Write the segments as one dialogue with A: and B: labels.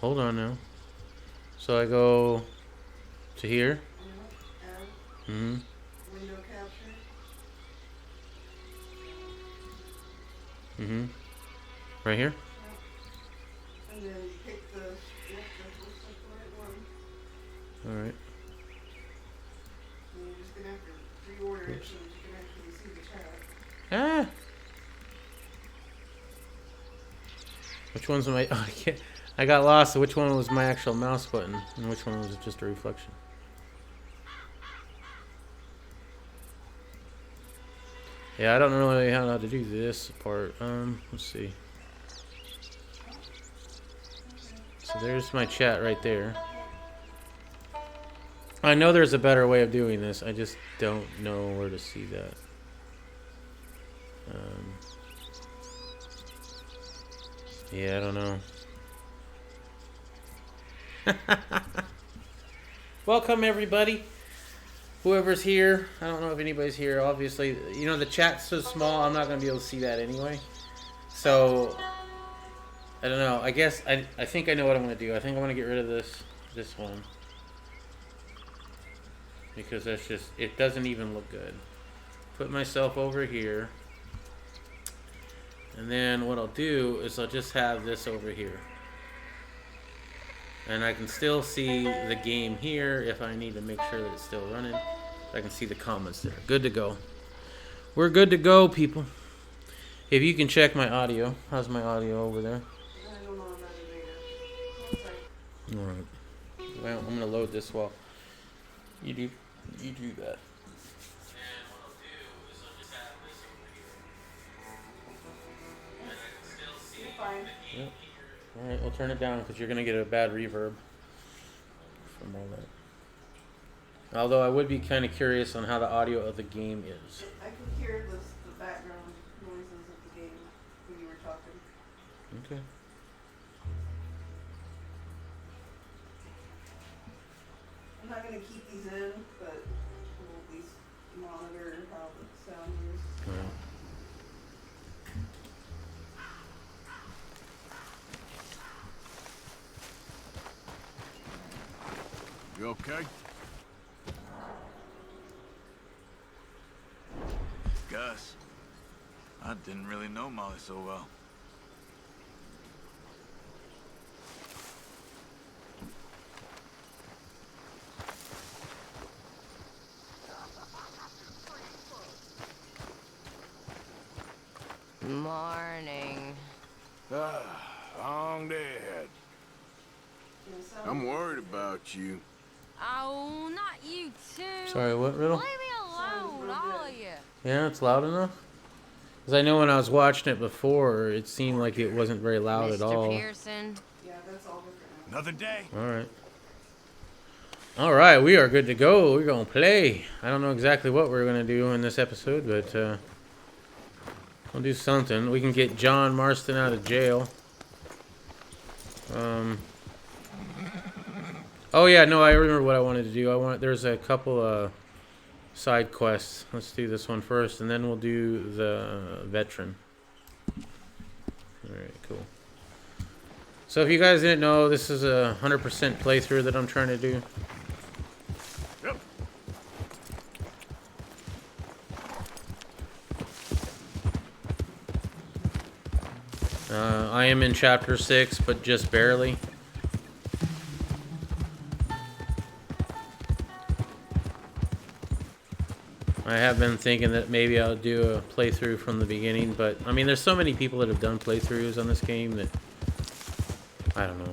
A: Hold on now. So I go to here.
B: Yeah. Add
A: Mm-hmm.
B: window capture.
A: Mm-hmm. Right here.
B: Yep. And then pick the yep, that looks like the right one.
A: All right.
B: And you're just gonna have to reorder it
A: Oops.
B: so that you can actually see the chat.
A: Ah. Which one's my? Oh, I can't. I got lost. So which one was my actual mouse button, and which one was just a reflection? Yeah, I don't know really how to do this part. Let's see. So there's my chat right there. I know there's a better way of doing this. I just don't know where to see that. Um, yeah, I don't know. Welcome everybody. Whoever's here. I don't know if anybody's here. Obviously, you know the chat's so small. I'm not gonna be able to see that anyway. So I don't know. I guess I think I know what I'm gonna do. I think I'm gonna get rid of this one because that's just it doesn't even look good. Put myself over here, and then what I'll do is I'll just have this over here, and I can still see the game here if I need to make sure that it's still running. I can see the comments there. Good to go. We're good to go, people. If you can check my audio. How's my audio over there?
B: I don't know, I'm not in beta. One sec.
A: Alright. Well, I'm gonna load this while you do that.
B: You're fine.
A: Yep. Alright, we'll turn it down because you're gonna get a bad reverb from all that. Although I would be kind of curious on how the audio of the game is.
B: I can hear the background noises of the game when you were talking.
A: Okay.
B: I'm not gonna keep these in, but we'll at least monitor how the sound is.
A: Alright.
C: You okay? Gus, I didn't really know Molly so well.
D: Morning.
C: Long dead. I'm worried about you.
D: Oh, not you too.
A: Sorry, what, Riddle?
D: Leave me alone, all of you.
A: Yeah, it's loud enough? Because I know when I was watching it before, it seemed like it wasn't very loud at all.
D: Mr. Pearson.
B: Yeah, that's all different now.
C: Another day.
A: Alright. Alright, we are good to go. We're going to play. I don't know exactly what we're going to do in this episode, but we'll do something. We can get John Marston out of jail. Oh yeah, no, I remember what I wanted to do. There's a couple side quests. Let's do this one first, and then we'll do the veteran. Alright, cool. So if you guys didn't know, this is a 100% playthrough that I'm trying to do.
C: Yep.
A: I am in chapter 6, but just barely. I have been thinking that maybe I'll do a playthrough from the beginning, but I mean, there's so many people that have done playthroughs on this game that I don't know.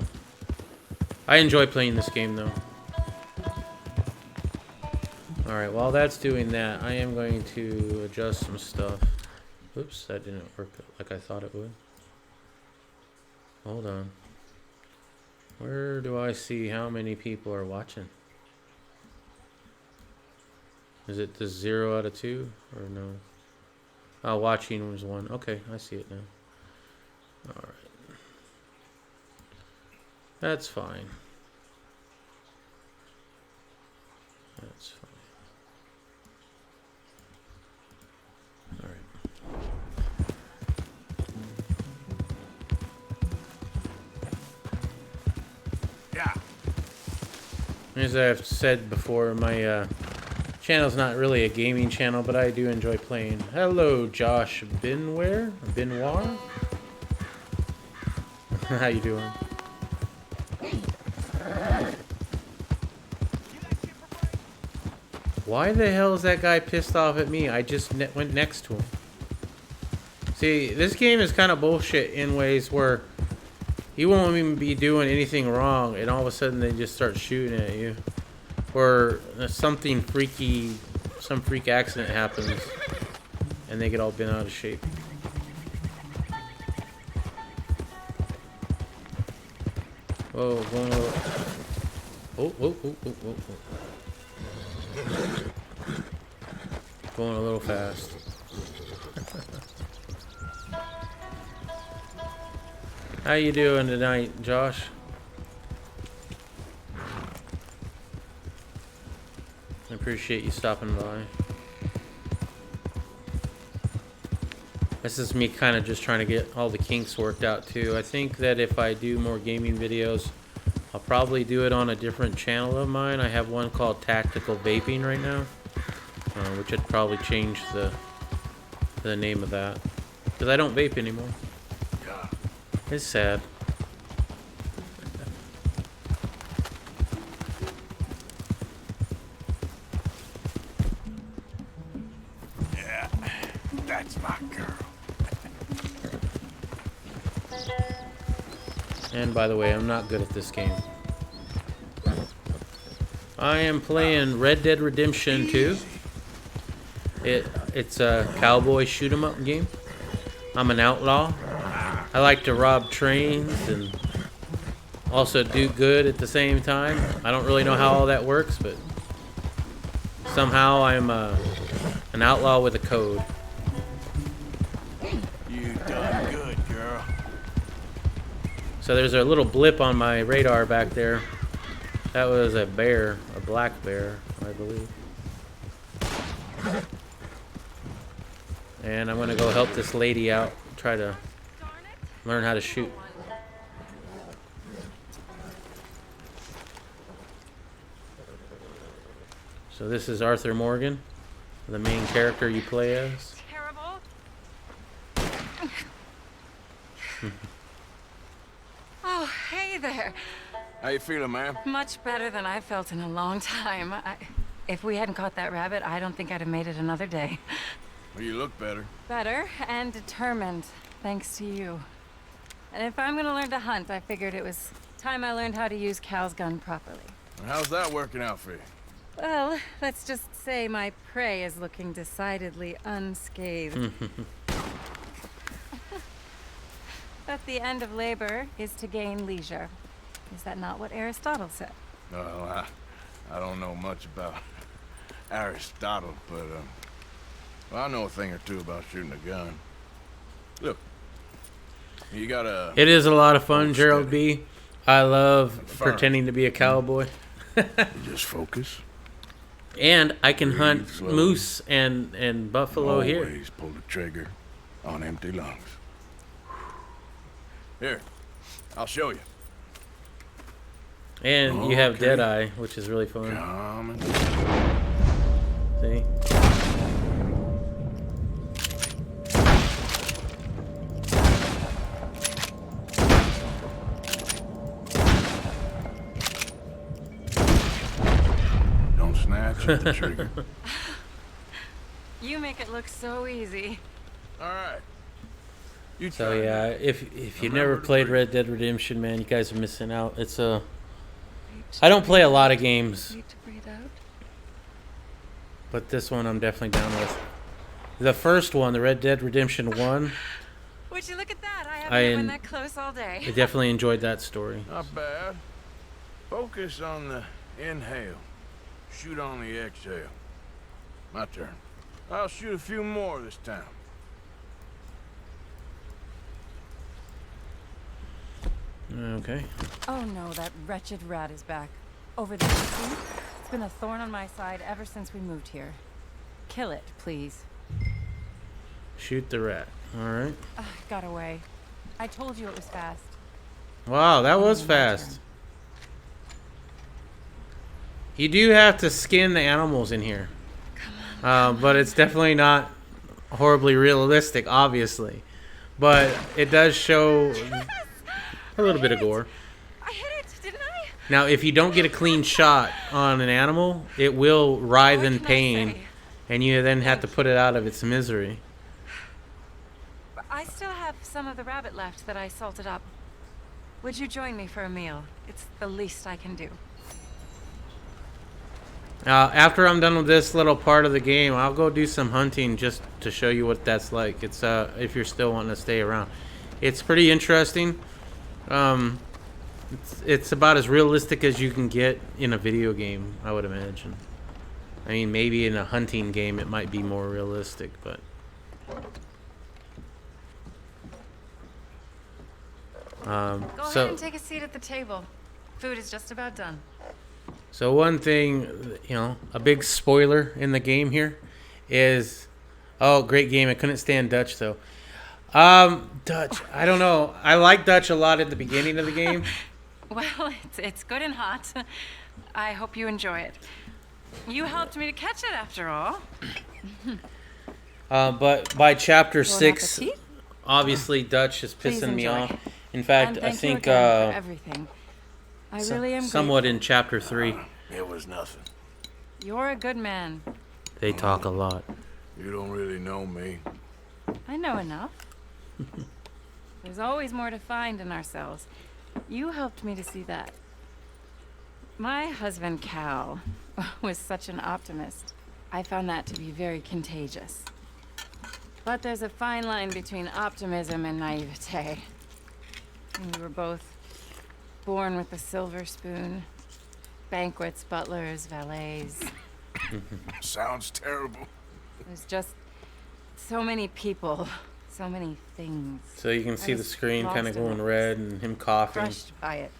A: I enjoy playing this game though. Alright, while that's doing that, I am going to adjust some stuff. Oops, that didn't work like I thought it would. Hold on. Where do I see how many people are watching? Is it the 0 out of 2 or no? Oh, watching was 1. Okay, I see it now. Alright. That's fine. That's fine. Alright. As I've said before, my channel's not really a gaming channel, but I do enjoy playing. Hello, Josh Benoit? How you doing? Why the hell is that guy pissed off at me? I just went next to him. See, this game is kind of bullshit in ways where you won't even be doing anything wrong, and all of a sudden they just start shooting at you. Or something freaky, some freak accident happens, and they get all bent out of shape. Whoa, going a little... Oh. Going a little fast. How you doing tonight, Josh? I appreciate you stopping by. This is me kind of just trying to get all the kinks worked out too. I think that if I do more gaming videos, I'll probably do it on a different channel of mine. I have one called Tactical Vaping right now, which I'd probably change the name of that, because I don't vape anymore. It's sad.
C: Yeah, that's my girl.
A: And by the way, I'm not good at this game. I am playing Red Dead Redemption 2. It's a cowboy shoot 'em up game. I'm an outlaw. I like to rob trains and also do good at the same time. I don't really know how all that works, but somehow I'm an outlaw with a code.
C: You done good, girl.
A: So there's a little blip on my radar back there. That was a bear, a black bear, I believe. And I'm gonna go help this lady out, try to learn how to shoot. So this is Arthur Morgan, the main character you play as.
D: Terrible. Oh, hey there.
E: How you feeling, ma'am?
F: Much better than I felt in a long time. If we hadn't caught that rabbit, I don't think I'd have made it another day.
E: Well, you look better.
F: Better and determined, thanks to you. And if I'm gonna learn to hunt, I figured it was time I learned how to use Cal's gun properly.
E: How's that working out for you?
F: Well, let's just say my prey is looking decidedly unscathed. But the end of labor is to gain leisure. Is that not what Aristotle said?
E: Well, I don't know much about Aristotle, but well, I know a thing or two about shooting a gun. Look, you got a...
A: It is a lot of fun,
E: Hold
A: Gerald
E: steady.
A: B. I love
E: Firm.
A: pretending to be a cowboy.
E: You just focus.
A: And I can hunt
E: Breathe slowly.
A: moose and buffalo here.
E: Always pull the trigger on empty lungs. Here, I'll show you.
A: And you have
E: Okay.
A: Deadeye, which is really fun.
E: Come and...
A: See?
E: Don't snatch at the trigger.
F: You make it look so easy.
E: All right. You
A: So
E: try
A: yeah,
E: that.
A: if you
E: Remember
A: never
E: to
A: played
E: breathe.
A: Red Dead Redemption, man, you guys are missing out. It's a... I don't play a lot of games,
F: Need to breathe out.
A: but this one I'm definitely down with. The first one, the Red Dead Redemption 1,
F: Would you look at that? I
A: I
F: haven't been
A: en-
F: that close all day.
A: I definitely enjoyed that story.
E: Not bad. Focus on the inhale. Shoot on the exhale. My turn. I'll shoot a few more this time.
A: Okay.
F: Oh no, that wretched rat is back. Over there, see? It's been a thorn on my side ever since we moved here. Kill it, please.
A: Shoot the rat. Alright.
F: Ugh, got away. I told you it was fast.
A: Wow, that was
F: My
A: fast.
F: turn.
A: You do have to skin the animals in here. But it's definitely not horribly realistic, obviously. But it does show a little bit of gore.
F: I hit it, didn't I?
A: Now, if you don't get a clean shot on an animal, it will writhe in
F: What can I
A: pain,
F: say?
A: and you then have to put it out of its misery.
F: I still have some of the rabbit left that I salted up. Would you join me for a meal? It's the least I can do.
A: After I'm done with this little part of the game, I'll go do some hunting just to show you what that's like. It's if you're still wanting to stay around, it's pretty interesting. It's about as realistic as you can get in a video game, I would imagine. I mean, maybe in a hunting game it might be more realistic, but
F: Go ahead and take a seat at the table. Food is just about done.
A: So one thing, you know, a big spoiler in the game here is, oh, great game. I couldn't stand Dutch though. Dutch, I don't know. I like Dutch a lot at the beginning of the game.
F: Well, it's good and hot. I hope you enjoy it. You helped me to catch it after all.
A: But by chapter
F: Bon
A: 6,
F: appetit.
A: obviously Dutch is
F: Please
A: pissing me
F: enjoy.
A: off. In fact,
F: And
A: I
F: thank
A: think
F: you again for everything. I really am
A: somewhat
F: grateful.
A: in chapter 3,
E: It was nothing.
F: You're a good man.
A: they talk a lot.
E: You don't really know me.
F: I know enough. There's always more to find in ourselves. You helped me to see that. My husband, Cal, was such an optimist. I found that to be very contagious. But there's a fine line between optimism and naivete. And we were both born with a silver spoon. Banquets, butlers, valets.
E: Sounds terrible.
F: There's just so many people, so many things.
A: So you can see the
F: was
A: screen kind of
F: lost in
A: going
F: it.
A: red and him coughing.
F: Crushed by it.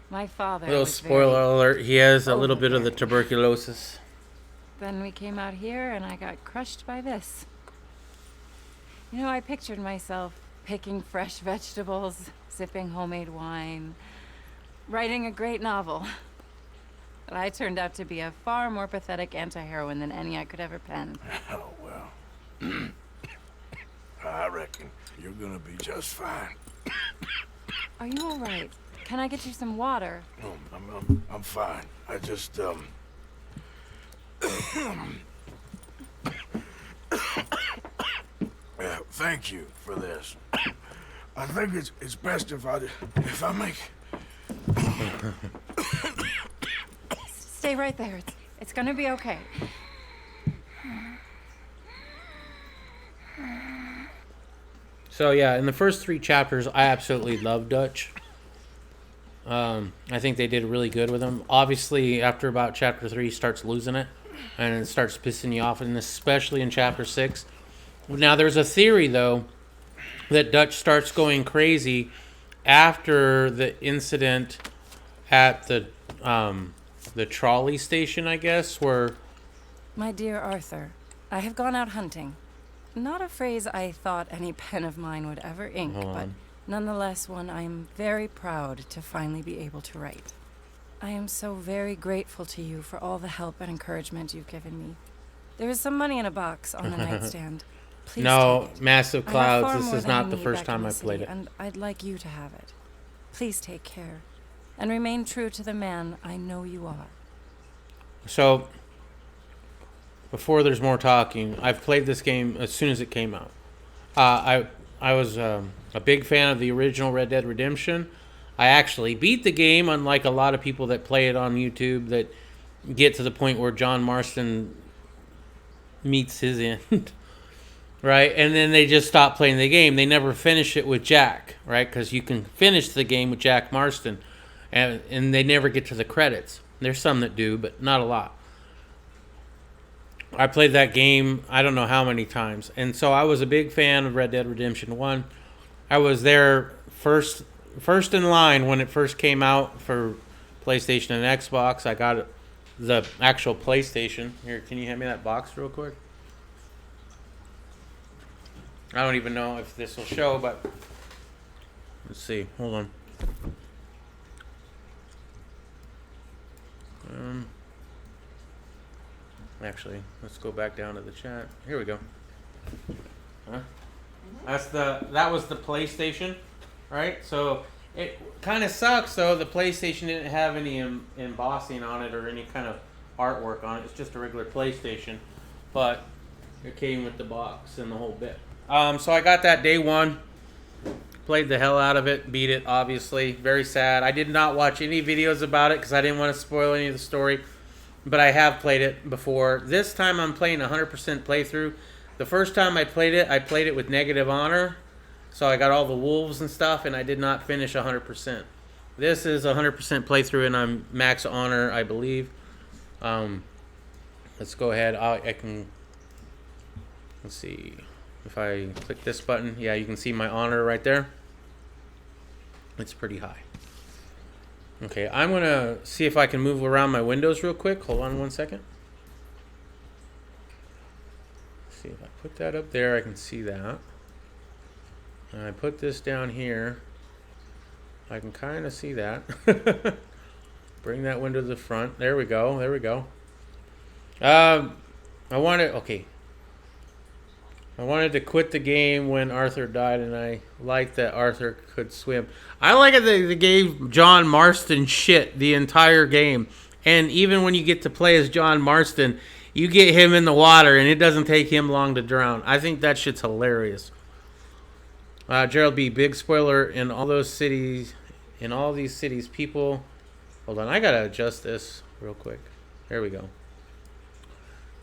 F: My father.
A: Little
F: was
A: spoiler
F: very-
A: alert, he has a little bit of the
F: overbearing.
A: tuberculosis.
F: Then we came out here and I got crushed by this. You know, I pictured myself picking fresh vegetables, sipping homemade wine, writing a great novel. But I turned out to be a far more pathetic anti-heroine than any I could ever pen.
E: Oh, well. I reckon you're gonna be just fine.
F: Are you all right? Can I get you some water?
E: No, I'm fine. I just, yeah, thank you for this. I think it's best if I make...
F: Stay right there. It's gonna be okay.
A: So yeah, in the first 3 chapters, I absolutely love Dutch. I think they did really good with him. Obviously, after about chapter 3, he starts losing it, and it starts pissing you off, and especially in chapter 6. Now, there's a theory though that Dutch starts going crazy after the incident at the trolley station, I guess, where
F: My dear Arthur, I have gone out hunting. Not a phrase I thought any pen of mine would ever ink,
A: Hold
F: but
A: on.
F: nonetheless one I am very proud to finally be able to write. I am so very grateful to you for all the help and encouragement you've given me. There is some money in a box on the nightstand. Please
A: no,
F: take it.
A: Massive
F: I have
A: Clouds.
F: far
A: This
F: more
A: is
F: than I
A: not the
F: need
A: first
F: back
A: time
F: in
A: I
F: the
A: played
F: city,
A: it.
F: and I'd like you to have it. Please take care, and remain true to the man I know you are.
A: So, before there's more talking, I've played this game as soon as it came out. I was a big fan of the original Red Dead Redemption. I actually beat the game, unlike a lot of people that play it on YouTube that get to the point where John Marston meets his end, right? And then they just stop playing the game. They never finish it with Jack, right? Because you can finish the game with Jack Marston, and they never get to the credits. There's some that do, but not a lot. I played that game I don't know how many times. And so I was a big fan of Red Dead Redemption 1. I was there first in line when it first came out for PlayStation and Xbox. I got the actual PlayStation. Here, can you hand me that box real quick? I don't even know if this will show, but let's see. Hold on. Actually, let's go back down to the chat. Here we go. Huh? That was the PlayStation, right? So it kind of sucks though. The PlayStation didn't have any embossing on it or any kind of artwork on it. It's just a regular PlayStation, but it came with the box and the whole bit. So I got that day one. Played the hell out of it. Beat it, obviously. Very sad. I did not watch any videos about it because I didn't want to spoil any of the story. But I have played it before. This time I'm playing 100% playthrough. The first time I played it with negative honor. So I got all the wolves and stuff, and I did not finish 100%. This is 100% playthrough, and I'm max honor, I believe. Let's go ahead. I can... Let's see. If I click this button, yeah, you can see my honor right there. It's pretty high. Okay, I'm going to see if I can move around my windows real quick. Hold on one second. See if I put that up there, I can see that. And I put this down here. I can kind of see that. Bring that window to the front. There we go. There we go. I wanted to quit the game when Arthur died, and I liked that Arthur could swim. I like it that they gave John Marston shit the entire game. And even when you get to play as John Marston, you get him in the water, and it doesn't take him long to drown. I think that shit's hilarious. Gerald B., big spoiler, in all these cities, people... Hold on, I gotta adjust this real quick. There we go.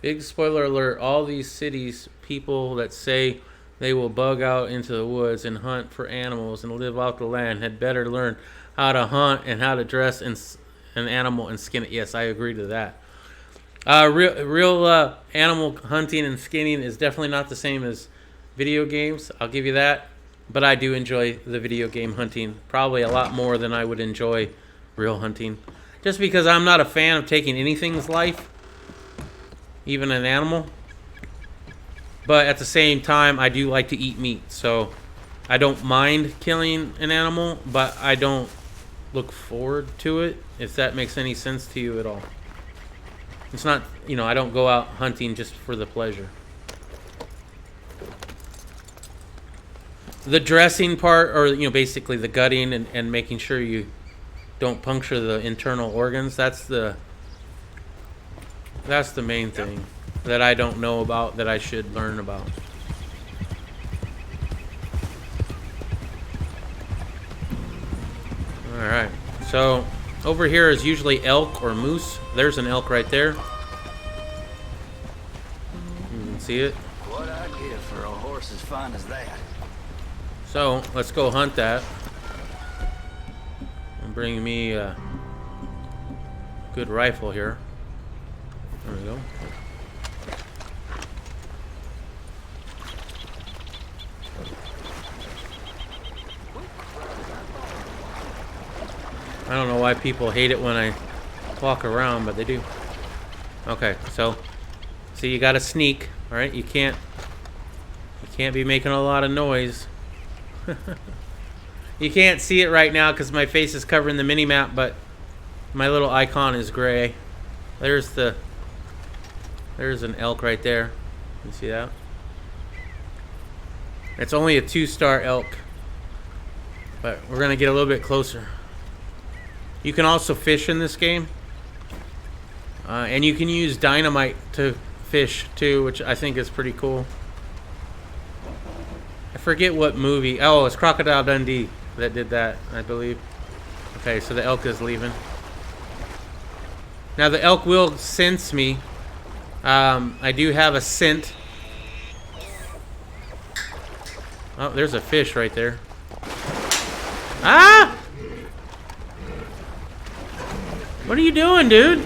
A: Big spoiler alert, all these cities, people that say they will bug out into the woods and hunt for animals and live off the land had better learn how to hunt and how to dress an animal and skin it. Yes, I agree to that. Real animal hunting and skinning is definitely not the same as video games. I'll give you that. But I do enjoy the video game hunting probably a lot more than I would enjoy real hunting. Just because I'm not a fan of taking anything's life. Even an animal. But at the same time, I do like to eat meat. So I don't mind killing an animal, but I don't look forward to it, if that makes any sense to you at all. It's not, I don't go out hunting just for the pleasure. The dressing part, or basically the gutting and making sure you don't puncture the internal organs, that's the main thing that I don't know about that I should learn about. Alright, so over here is usually elk or moose. There's an elk right there. You can see it.
G: What I'd give for a horse as fine as that.
A: So, let's go hunt that. And bring me a good rifle here. There we go. I don't know why people hate it when I walk around, but they do. Okay, so see, you gotta sneak, alright? You can't be making a lot of noise. You can't see it right now because my face is covering the mini-map, but my little icon is gray. There's an elk right there. You see that? It's only a 2-star elk, but we're gonna get a little bit closer. You can also fish in this game, and you can use dynamite to fish too, which I think is pretty cool. I forget what movie. Oh, it's Crocodile Dundee that did that, I believe. Okay, so the elk is leaving. Now the elk will sense me. I do have a scent. Oh, there's a fish right there. Ah! What are you doing, dude?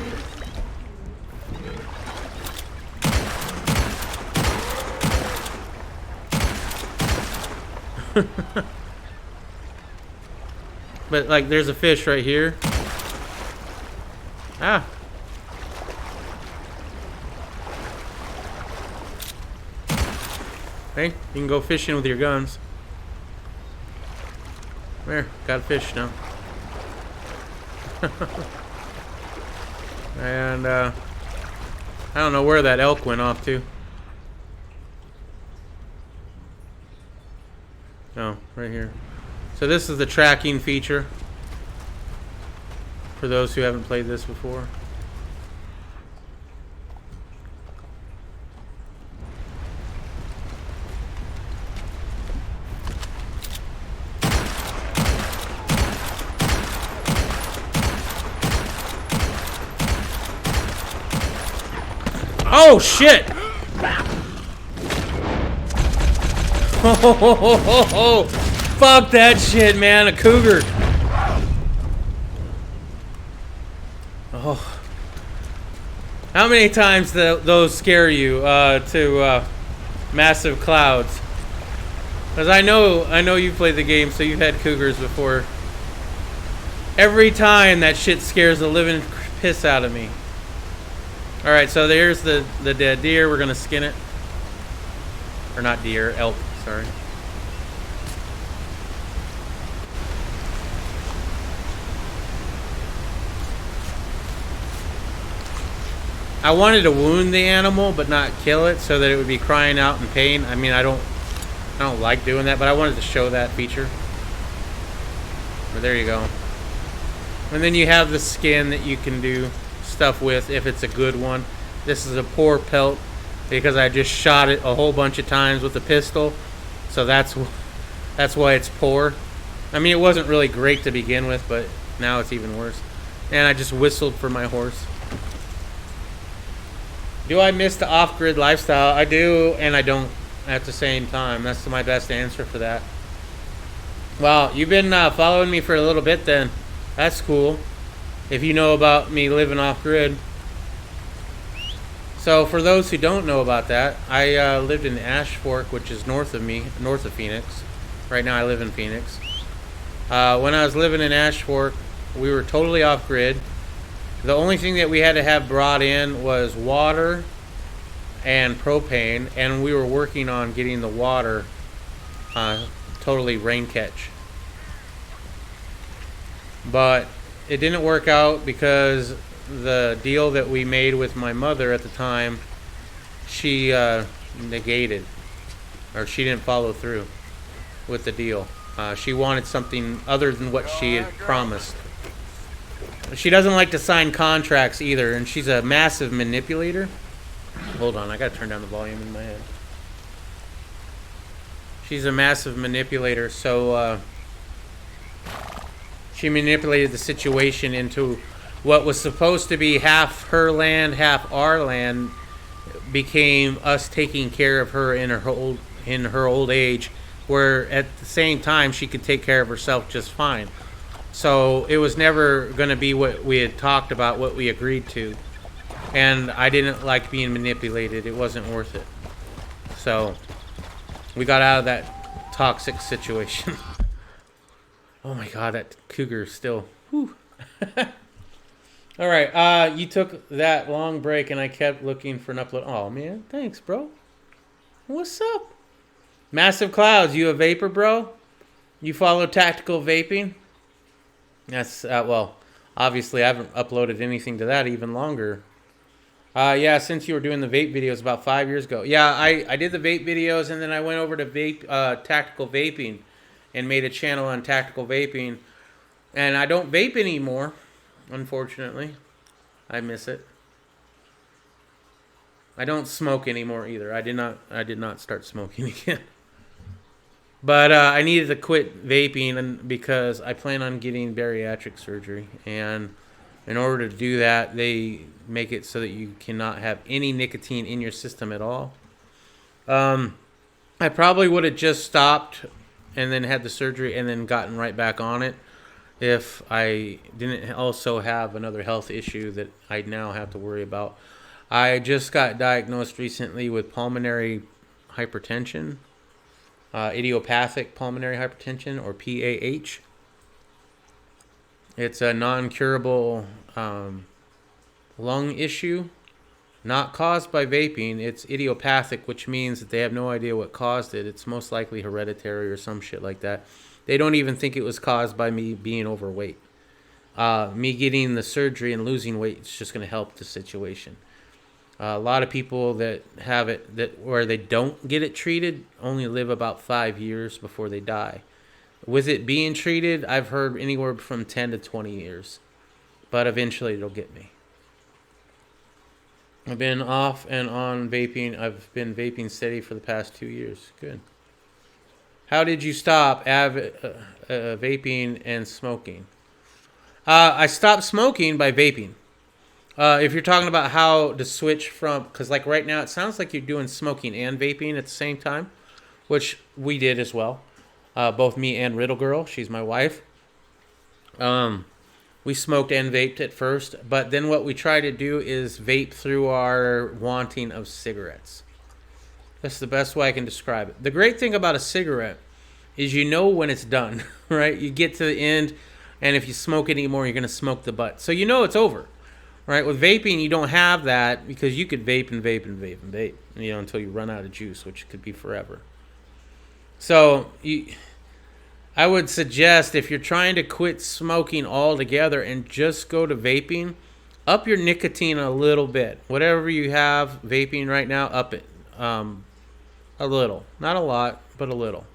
A: But like, there's a fish right here. Ah. Hey, you can go fishing with your guns. There, got a fish now. And I don't know where that elk went off to. Oh, right here. So this is the tracking feature for those who haven't played this before. Oh shit! Oh, fuck that shit, man! A cougar. Oh, how many times those scare you to massive clouds? Because I know you played the game, so you've had cougars before. Every time that shit scares the living piss out of me. All right, so there's the dead deer. We're gonna skin it, or not deer, elk. Sorry. I wanted to wound the animal, but not kill it, so that it would be crying out in pain. I mean, I don't like doing that, but I wanted to show that feature. But there you go. And then you have the skin that you can do stuff with if it's a good one. This is a poor pelt because I just shot it a whole bunch of times with a pistol, so that's why it's poor. I mean, it wasn't really great to begin with, but now it's even worse. And I just whistled for my horse. Do I miss the off-grid lifestyle? I do, and I don't at the same time. That's my best answer for that. Well, you've been following me for a little bit then. That's cool. If you know about me living off-grid. So for those who don't know about that, I lived in Ash Fork, which is north of Phoenix. Right now I live in Phoenix. When I was living in Ash Fork, we were totally off-grid. The only thing that we had to have brought in was water and propane, and we were working on getting the water totally rain catch. But it didn't work out because the deal that we made with my mother at the time, she negated, or she didn't follow through with the deal. She wanted something other than what she had promised. She doesn't like to sign contracts either, and she's a massive manipulator. Hold on, I gotta turn down the volume in my head. She's a massive manipulator, so she manipulated the situation into what was supposed to be half her land, half our land, became us taking care of her in her old age, where at the same time she could take care of herself just fine. So it was never going to be what we had talked about, what we agreed to. And I didn't like being manipulated. It wasn't worth it. So we got out of that toxic situation. Oh my god, that cougar still. Whew. All right, you took that long break and I kept looking for an upload. Oh man, thanks, bro. What's up? Massive Clouds, you a vapor, bro? You follow Tactical Vaping? That's, well, obviously I haven't uploaded anything to that even longer. Yeah, since you were doing the vape videos about 5 years ago. Yeah, I did the vape videos, and then I went over to Tactical Vaping and made a channel on Tactical Vaping. And I don't vape anymore, unfortunately. I miss it. I don't smoke anymore either. I did not start smoking again. But I needed to quit vaping because I plan on getting bariatric surgery. And in order to do that, they make it so that you cannot have any nicotine in your system at all. I probably would have just stopped and then had the surgery and then gotten right back on it if I didn't also have another health issue that I now have to worry about. I just got diagnosed recently with pulmonary hypertension. Idiopathic pulmonary hypertension, or PAH. It's a non-curable lung issue, not caused by vaping. It's idiopathic, which means that they have no idea what caused it. It's most likely hereditary or some shit like that. They don't even think it was caused by me being overweight. Me getting the surgery and losing weight is just going to help the situation. A lot of people that have it that where they don't get it treated only live about 5 years before they die. With it being treated, I've heard anywhere from 10 to 20 years, but eventually it'll get me. I've been off and on vaping. I've been vaping steady for the past 2 years. Good. How did you stop vaping and smoking? I stopped smoking by vaping. If you're talking about how to switch from, because like right now it sounds like you're doing smoking and vaping at the same time, which we did as well. Both me and Riddle Girl, she's my wife. We smoked and vaped at first, but then what we try to do is vape through our wanting of cigarettes. That's the best way I can describe it. The great thing about a cigarette is you know when it's done, right? You get to the end, and if you smoke anymore, you're going to smoke the butt. So you know it's over, right? With vaping, you don't have that because you could vape and vape and vape and vape, you know, until you run out of juice, which could be forever. So I would suggest if you're trying to quit smoking altogether and just go to vaping, up your nicotine a little bit. Whatever you have vaping right now, up it a little. Not a lot, but a little.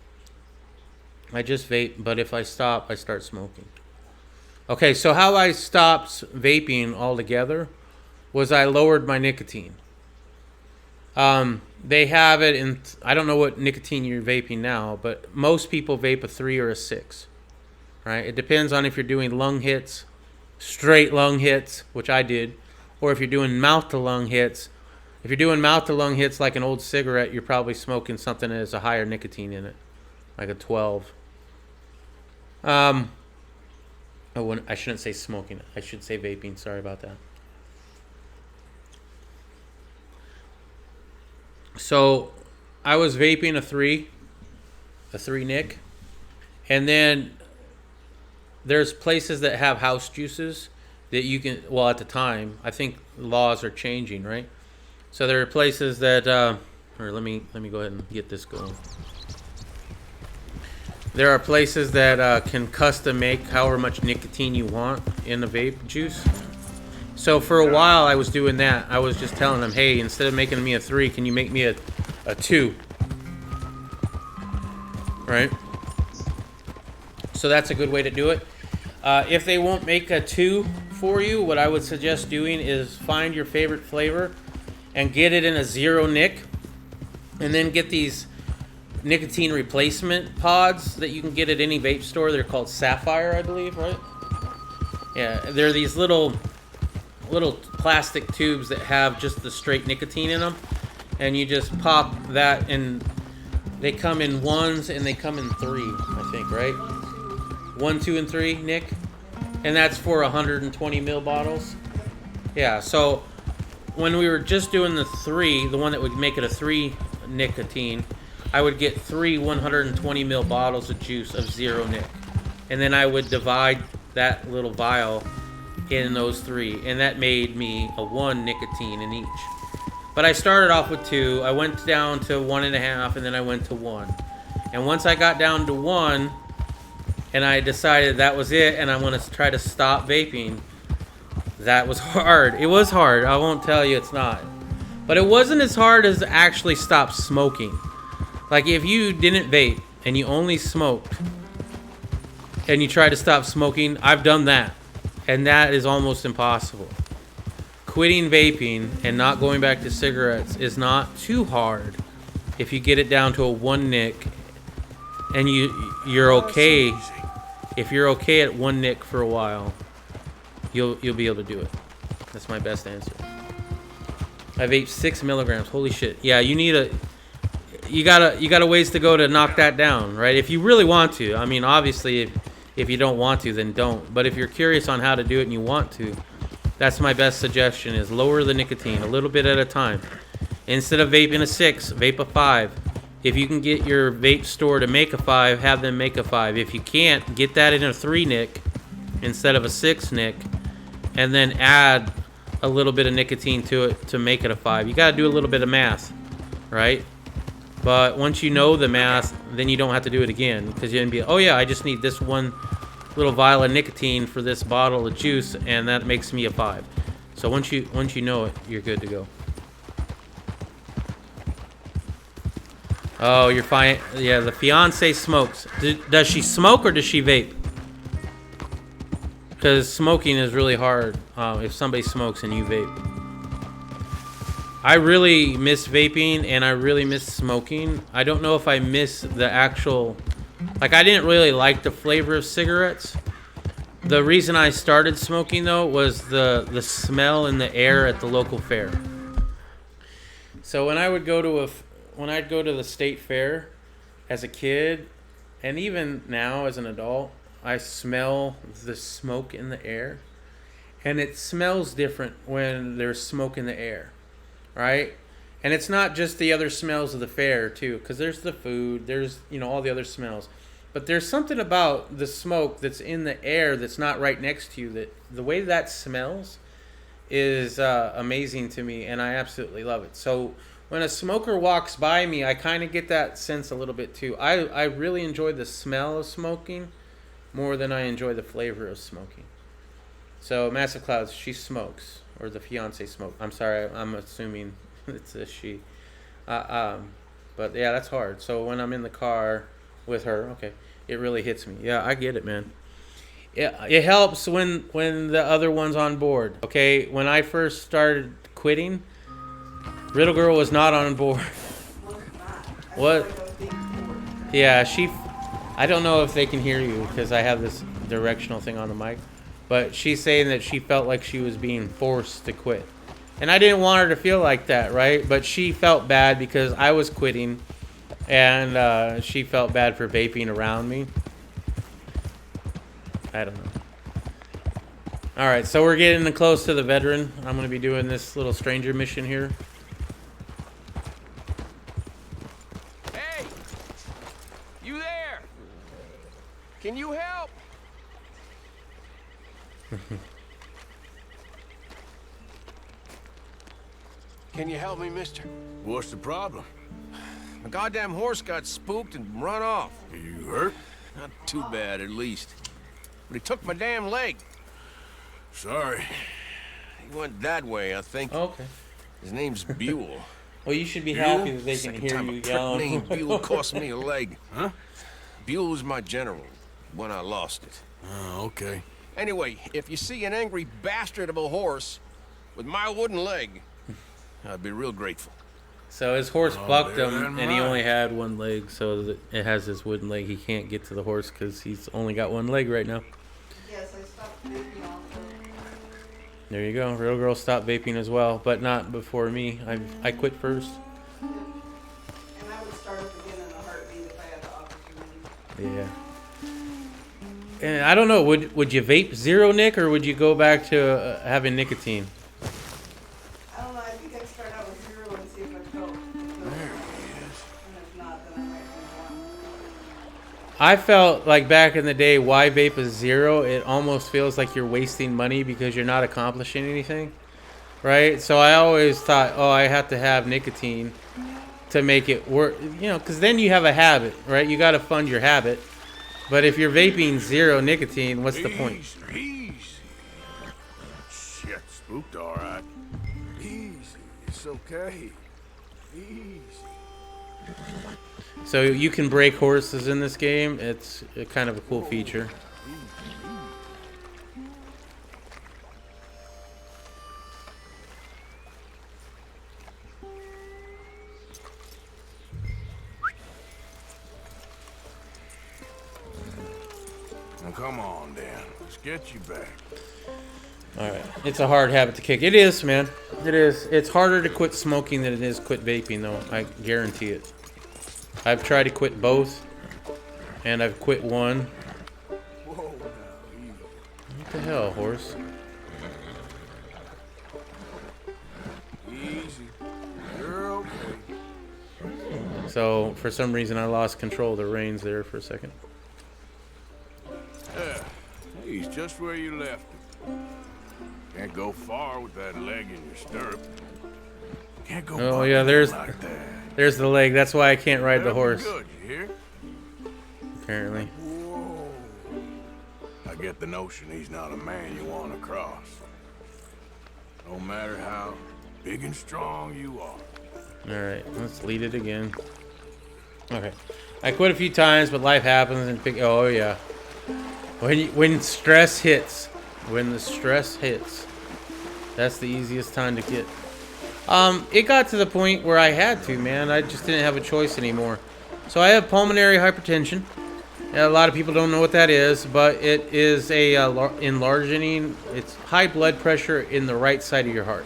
A: I just vape, but if I stop, I start smoking. Okay, so how I stopped vaping altogether was I lowered my nicotine. They have it in, I don't know what nicotine you're vaping now, but most people vape a 3 or a 6, right? It depends on if you're doing lung hits, straight lung hits, which I did, or if you're doing mouth to lung hits. If you're doing mouth to lung hits like an old cigarette, you're probably smoking something that has a higher nicotine in it, like a 12. I shouldn't say smoking. I should say vaping. Sorry about that. So I was vaping a 3 Nick. And then there's places that have house juices that you can, well, at the time, I think laws are changing, right? So there are places that, or let me go ahead and get this going. There are places that can custom make however much nicotine you want in the vape juice. So for a while I was doing that. I was just telling them, hey, instead of making me a 3, can you make me a 2? Right? So that's a good way to do it. If they won't make a 2 for you, what I would suggest doing is find your favorite flavor and get it in a 0 nic. And then get these nicotine replacement pods that you can get at any vape store. They're called Sapphire, I believe, right? Yeah, they're these little plastic tubes that have just the straight nicotine in them, and you just pop that, and they come in 1s and they come in 3, I think, right? 1, 2, and 3, Nick, and that's for 120 ml bottles. Yeah, so when we were just doing the 3, the one that would make it a 3 nicotine, I would get 3 120 ml bottles of juice of 0 nic, and then I would divide that little vial in those 3, and that made me a 1 nicotine in each. But I started off with 2, I went down to 1.5, and then I went to 1. And once I got down to 1, and I decided that was it, and I'm going to try to stop vaping, that was hard. It was hard, I won't tell you it's not. But it wasn't as hard as to actually stop smoking. Like if you didn't vape, and you only smoked, and you try to stop smoking, I've done that. And that is almost impossible. Quitting vaping and not going back to cigarettes is not too hard if you get it down to a 1 nic and you're okay. If you're okay at 1 nic for a while, you'll be able to do it. That's my best answer. I vape 6 milligrams. Holy shit. Yeah, you got a ways to go to knock that down, right? If you really want to. I mean, obviously if you don't want to, then don't. But if you're curious on how to do it and you want to, that's my best suggestion, is lower the nicotine a little bit at a time. Instead of vaping a 6, vape a 5. If you can get your vape store to make a 5, have them make a 5. If you can't, get that in a 3 nic instead of a 6 nic, and then add a little bit of nicotine to it to make it a 5. You got to do a little bit of math, right? But once you know the math, then you don't have to do it again, because you're going to be, oh yeah, I just need this 1 little vial of nicotine for this bottle of juice, and that makes me a 5. So once you know it, you're good to go. Oh, you're fine. Yeah, the fiance smokes. Does she smoke or does she vape? Because smoking is really hard if somebody smokes and you vape. I really miss vaping and I really miss smoking. I don't know if I miss the actual... Like, I didn't really like the flavor of cigarettes. The reason I started smoking, though, was the smell in the air at the local fair. So when I would go to when I'd go to the state fair as a kid, and even now as an adult, I smell the smoke in the air. And it smells different when there's smoke in the air, right? And it's not just the other smells of the fair, too, because there's the food, there's, you know, all the other smells. But there's something about the smoke that's in the air that's not right next to you, that the way that smells is amazing to me, and I absolutely love it. So when a smoker walks by me, I kind of get that sense a little bit, too. I really enjoy the smell of smoking more than I enjoy the flavor of smoking. So Massive Clouds, she smokes, or the fiance smokes. I'm sorry, I'm assuming it's a she. But yeah, that's hard. So when I'm in the car with her, okay, it really hits me. Yeah, I get it, man. It helps when the other one's on board. Okay, when I first started quitting, Riddle Girl was not on board. What? Yeah, I don't know if they can hear you because I have this directional thing on the mic, but she's saying that she felt like she was being forced to quit. And I didn't want her to feel like that, right? But she felt bad because I was quitting, and she felt bad for vaping around me. I don't know. All right, so we're getting close to the veteran. I'm going to be doing this little stranger mission here.
H: Hey! You there? Can you help? Can you help me, mister?
E: What's the problem?
H: My goddamn horse got spooked and run off.
E: Are you hurt?
H: Not too bad, at least. But he took my damn leg.
E: Sorry.
H: He went that way, I think.
A: Okay.
H: His name's Buell.
A: Well, you should be happy that they can
H: Second
A: hear
H: time
A: you
H: a prick
A: yelling.
H: named Buell cost me a leg.
E: Huh?
H: Buell was my general when I lost it.
E: Oh, okay.
H: Anyway, if you see an angry bastard of a horse with my wooden leg, I'd be real grateful.
A: So his horse bucked
E: bear
A: him,
E: that in
A: and he
E: mind.
A: only had one leg, so that it has this wooden leg. He can't get to the horse because he's only got one leg right now.
B: Yes, I stopped vaping also.
A: There you go. Real Girl stopped vaping as well, but not before me. I quit first.
B: And I would start up again in a heartbeat if I had the opportunity.
A: Yeah. And I don't know. Would you vape zero, Nick, or would you go back to having nicotine?
B: I don't know, I think I'd start out with 0 and see if I felt good.
E: There he is.
B: And if not, then I might move on.
A: I felt like back in the day, why vape is zero? It almost feels like you're wasting money because you're not accomplishing anything, right? So I always thought, oh, I have to have nicotine to make it work, you know, because then you have a habit, right? You got to fund your habit. But if you're vaping zero nicotine, what's the point?
E: Easy. Shit, spooked all right. Easy. It's okay. Easy.
A: So you can break horses in this game. It's a kind of a cool feature.
E: Now come on, Dan. Let's get you back.
A: All right, it's a hard habit to kick. It is, man. It is. It's harder to quit smoking than it is quit vaping, though. I guarantee it. I've tried to quit both, and I've quit one.
E: Whoa, now, easy.
A: What the hell, horse?
E: Easy. You're okay.
A: So for some reason, I lost control of the reins there for a second.
E: Yeah. He's just where you left him. Can't go far with that leg in your stirrup. Can't go.
A: Oh,
E: bucking
A: yeah, there's-
E: like that.
A: There's the leg. That's why I can't ride the
E: That'll be
A: horse.
E: Good, you hear?
A: Apparently.
E: Whoa. I get the notion he's not a man you want to cross. No matter how big and strong you are.
A: All right, let's lead it again. Okay. I quit a few times, but life happens and oh yeah. When stress hits, when the stress hits, that's the easiest time to quit. It got to the point where I had to, man. I just didn't have a choice anymore. So I have pulmonary hypertension. A lot of people don't know what that is, but it is a enlarging. It's high blood pressure in the right side of your heart.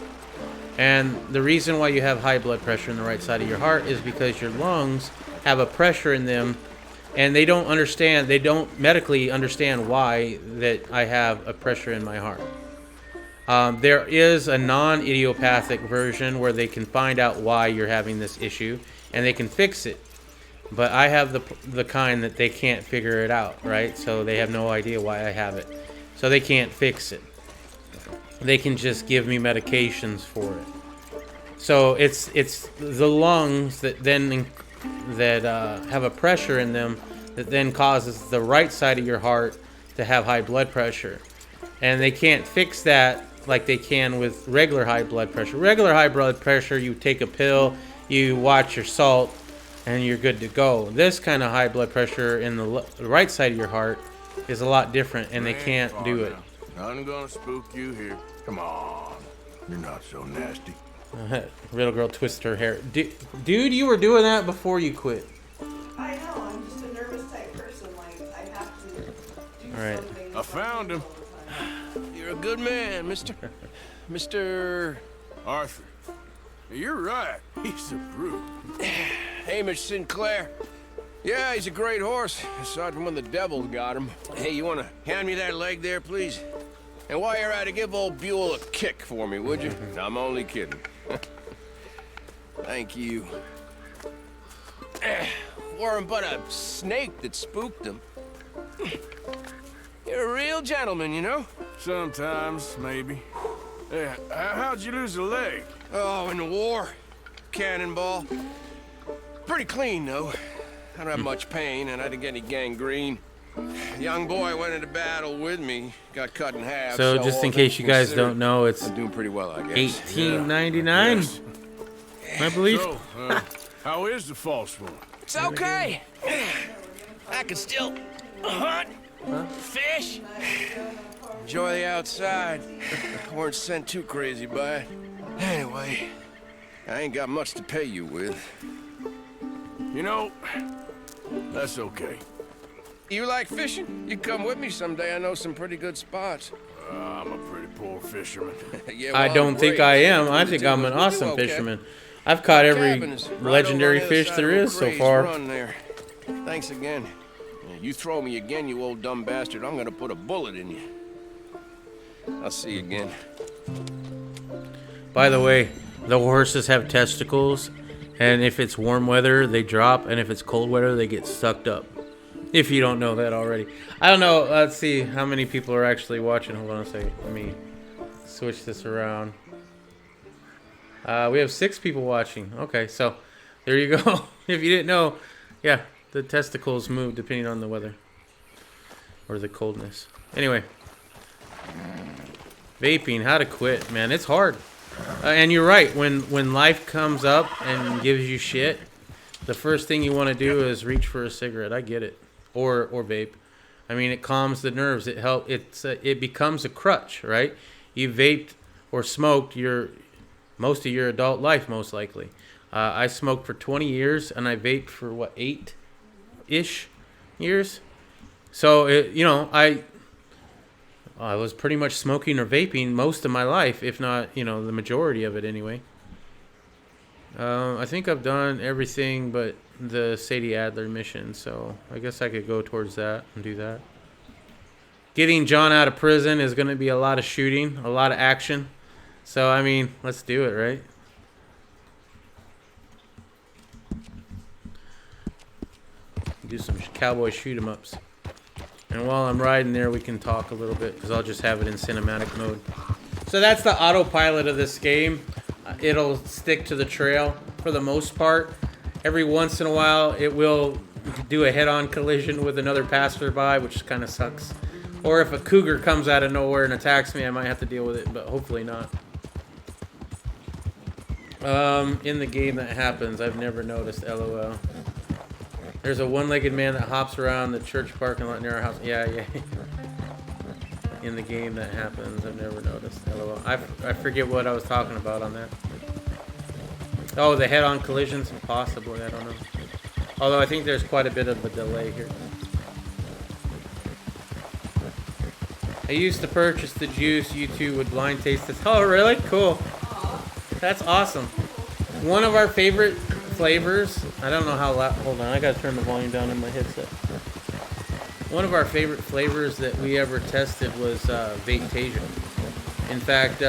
A: And the reason why you have high blood pressure in the right side of your heart is because your lungs have a pressure in them, and they don't medically understand why that I have a pressure in my heart. There is a non-idiopathic version where they can find out why you're having this issue, and they can fix it. But I have the kind that they can't figure it out, right? So they have no idea why I have it. So they can't fix it. They can just give me medications for it. So it's the lungs that then have a pressure in them that then causes the right side of your heart to have high blood pressure. And they can't fix that like they can with regular high blood pressure. Regular high blood pressure, you take a pill, you watch your salt, and you're good to go. This kind of high blood pressure in the right side of your heart is a lot different, and they can't do it.
E: Nothing gonna spook you here. Come on. You're not so nasty.
A: Little girl twists her hair. Dude, you were doing that before you quit.
B: I know, I'm just a nervous type person. Like, I have to do
A: Right.
B: something.
E: I found him.
H: You're a good man, Mr.
E: Arthur. You're right. He's a brute.
H: Hamish Sinclair. Yeah, he's a great horse, aside from when the devil got him. Hey, you want to hand me that leg there, please? And while you're at it, give old Buell a kick for me, would you? I'm only kidding. Thank you. Weren't but a snake that spooked him. You're a real gentleman, you know?
E: Sometimes, maybe. Yeah, how'd you lose a leg?
H: Oh, in the war. Cannonball. Pretty clean, though. I don't have much pain, and I didn't get any gangrene. The young boy went into battle with me, got cut in half.
A: So just in case you guys don't know, it's
H: I'm doing pretty well, I guess.
A: 1899,
E: Yes.
A: I believe.
E: So, how is the false one?
H: It's okay. I can still hunt, fish, enjoy the outside. I weren't sent too crazy by it. Anyway, I ain't got much to pay you with.
E: You know, that's okay.
H: You like fishing? You come with me someday. I know some pretty good spots.
E: I'm a pretty poor fisherman.
H: Yeah,
A: I
H: well,
A: don't think
H: great.
A: I am. I
H: The
A: think
H: two
A: I'm
H: of
A: an
H: us will do
A: awesome
H: okay.
A: fisherman. I've caught every
H: Cabin is right
A: legendary
H: over on the
A: fish
H: other
A: there
H: side of
A: is so
H: O'Crae's
A: far.
H: Run there. Thanks again. Yeah, you throw me again, you old dumb bastard, I'm gonna put a bullet in you. I'll see you again.
A: By the way, the horses have testicles, and if it's warm weather, they drop, and if it's cold weather, they get sucked up. If you don't know that already. I don't know. Let's see how many people are actually watching. Hold on a second. Let me switch this around. We have 6 people watching. Okay, so there you go. If you didn't know, yeah, the testicles move depending on the weather or the coldness. Anyway, vaping, how to quit, man. It's hard. And you're right. When life comes up and gives you shit, the first thing you want to do is reach for a cigarette. I get it, or vape. I mean, it calms the nerves. It becomes a crutch, right? You vaped or smoked most of your adult life, most likely. I smoked for 20 years, and I vaped for, 8-ish years? So, I was pretty much smoking or vaping most of my life, if not, the majority of it anyway. I think I've done everything but the Sadie Adler mission, so I guess I could go towards that and do that. Getting John out of prison is going to be a lot of shooting, a lot of action. So, I mean, let's do it, right? Do some cowboy shoot-em-ups. And while I'm riding there, we can talk a little bit, because I'll just have it in cinematic mode. So that's the autopilot of this game. It'll stick to the trail for the most part. Every once in a while, it will do a head-on collision with another passerby, which kind of sucks. Or if a cougar comes out of nowhere and attacks me, I might have to deal with it, but hopefully not. In the game that happens, I've never noticed, LOL. There's a one-legged man that hops around the church parking lot near our house. Yeah, yeah. In the game that happens. I've never noticed. LOL. I forget what I was talking about on that. Oh, the head-on collisions? Possibly. I don't know. Although I think there's quite a bit of a delay here. I used to purchase the juice you two would blind taste this. Oh, really? Cool. That's awesome. One of our favorite flavors. I don't know how loud. Hold on. I got to turn the volume down in my headset. One of our favorite flavors that we ever tested was Vape-Tasia. In fact,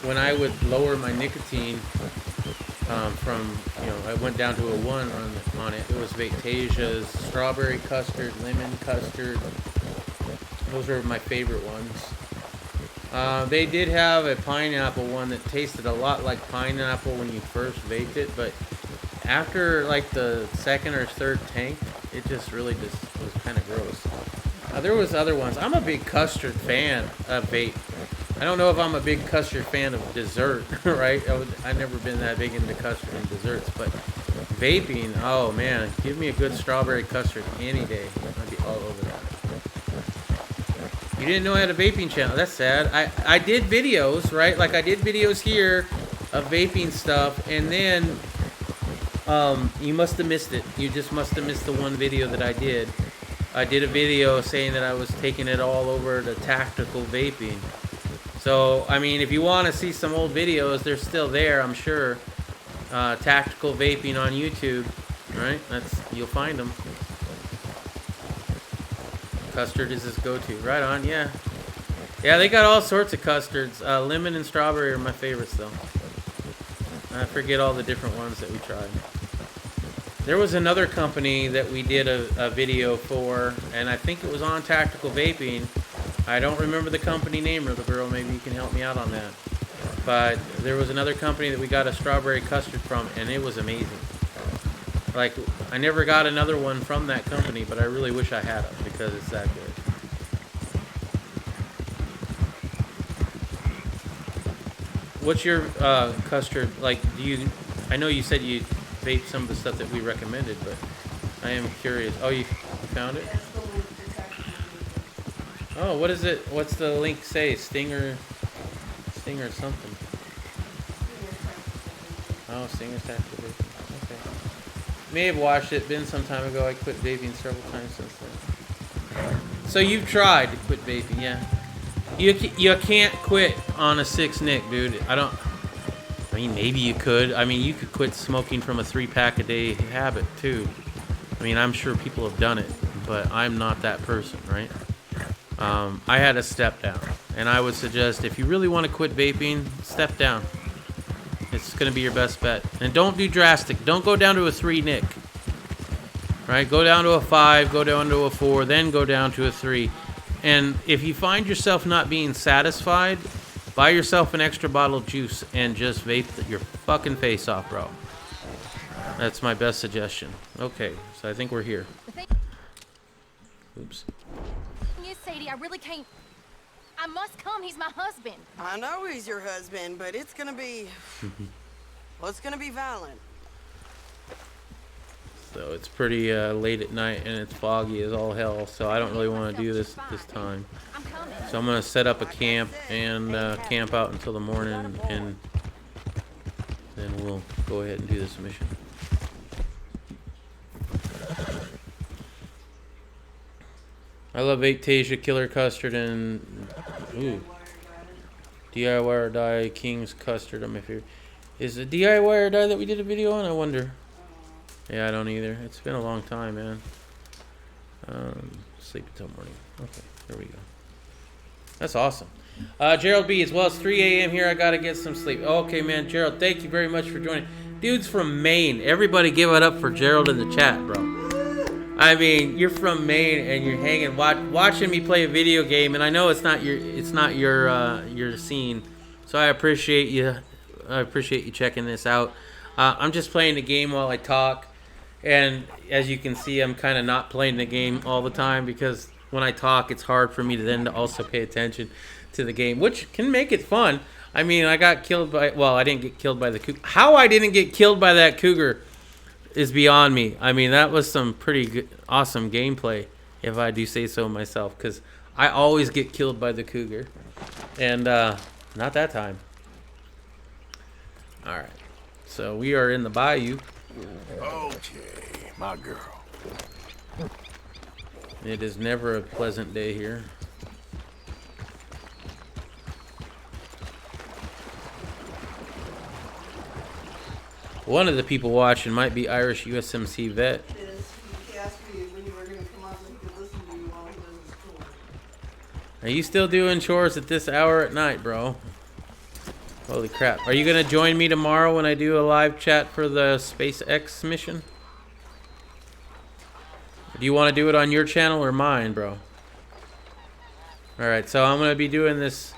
A: when I would lower my nicotine from, I went down to a 1 on it. It was Vape-Tasia's strawberry custard, lemon custard. Those are my favorite ones. They did have a pineapple one that tasted a lot like pineapple when you first vaped it, but after like the second or third tank, it just really was kind of gross. There was other ones. I'm a big custard fan of vape. I don't know if I'm a big custard fan of dessert, right? I've never been that big into custard and desserts, but vaping, oh man, give me a good strawberry custard any day. I'd be all over that. You didn't know I had a vaping channel. That's sad. I did videos, right? Like I did videos here of vaping stuff, and then you must have missed it. You just must have missed the one video that I did. I did a video saying that I was taking it all over to tactical vaping. So, I mean, if you want to see some old videos, they're still there, I'm sure. Tactical vaping on YouTube, right? You'll find them. Custard is his go-to. Right on, yeah. Yeah, they got all sorts of custards. Lemon and strawberry are my favorites, though. I forget all the different ones that we tried. There was another company that we did a video for, and I think it was on Tactical Vaping. I don't remember the company name, Little Girl. Maybe you can help me out on that. But there was another company that we got a strawberry custard from, and it was amazing. Like, I never got another one from that company, but I really wish I had it because it's that good. What's your custard, like, I know you said you vape some of the stuff that we recommended, but I am curious. Oh, you found it? Oh, what is it? What's the link say? Stinger something. Oh, Stinger Tactical Vaping. Okay. May have watched it. Been some time ago. I quit vaping several times since then. So you've tried to quit vaping, yeah? You can't quit on a 6-nic, dude. I mean, maybe you could. I mean, you could quit smoking from a 3-pack a day habit too. I mean, I'm sure people have done it, but I'm not that person, right? I had to step down, and I would suggest if you really want to quit vaping, step down. It's going to be your best bet. And don't do drastic. Don't go down to a 3-nic. Right? Go down to a 5, go down to a 4, then go down to a 3. And if you find yourself not being satisfied, buy yourself an extra bottle of juice and just vape your fucking face off, bro. That's my best suggestion. Okay, so I think we're here. Oops.
I: Yes, Sadie, I really can't. I must come. He's my husband.
B: I know he's your husband, but it's gonna be... well, it's gonna be violent.
A: So it's pretty late at night and it's foggy as all hell, so I don't really want to do this at this time. So I'm going to set up a camp and camp out until the morning, and then we'll go ahead and do this mission. I love Vape-Tasia, Killer Custard, and DIY or Die King's Custard. I'm my favorite. Is it DIY or Die that we did a video on? I wonder. Yeah, I don't either. It's been a long time, man. Sleep until morning. Okay, there we go. That's awesome. Gerald B, as well as 3 a.m. here. I gotta get some sleep. Okay, man, Gerald, thank you very much for joining. Dude's from Maine. Everybody give it up for Gerald in the chat, bro. I mean, you're from Maine and you're hanging, watching me play a video game, and I know it's not your scene. So I appreciate you. I appreciate you checking this out. I'm just playing the game while I talk. And as you can see, I'm kind of not playing the game all the time because when I talk, it's hard for me to then also pay attention to the game, which can make it fun. I mean, I got killed by, well, I didn't get killed by the cougar. How I didn't get killed by that cougar is beyond me. I mean, that was some pretty good, awesome gameplay, if I do say so myself, because I always get killed by the cougar. And not that time. All right. So we are in the bayou.
E: Okay, my girl.
A: It is never a pleasant day here. One of the people watching might be Irish USMC vet.
B: He asked me when you were gonna come on so he could listen to you while he does his chores.
A: Are you still doing chores at this hour at night, bro? Holy crap. Are you going to join me tomorrow when I do a live chat for the SpaceX mission? Do you want to do it on your channel or mine, bro? Alright, so I'm going to be doing this.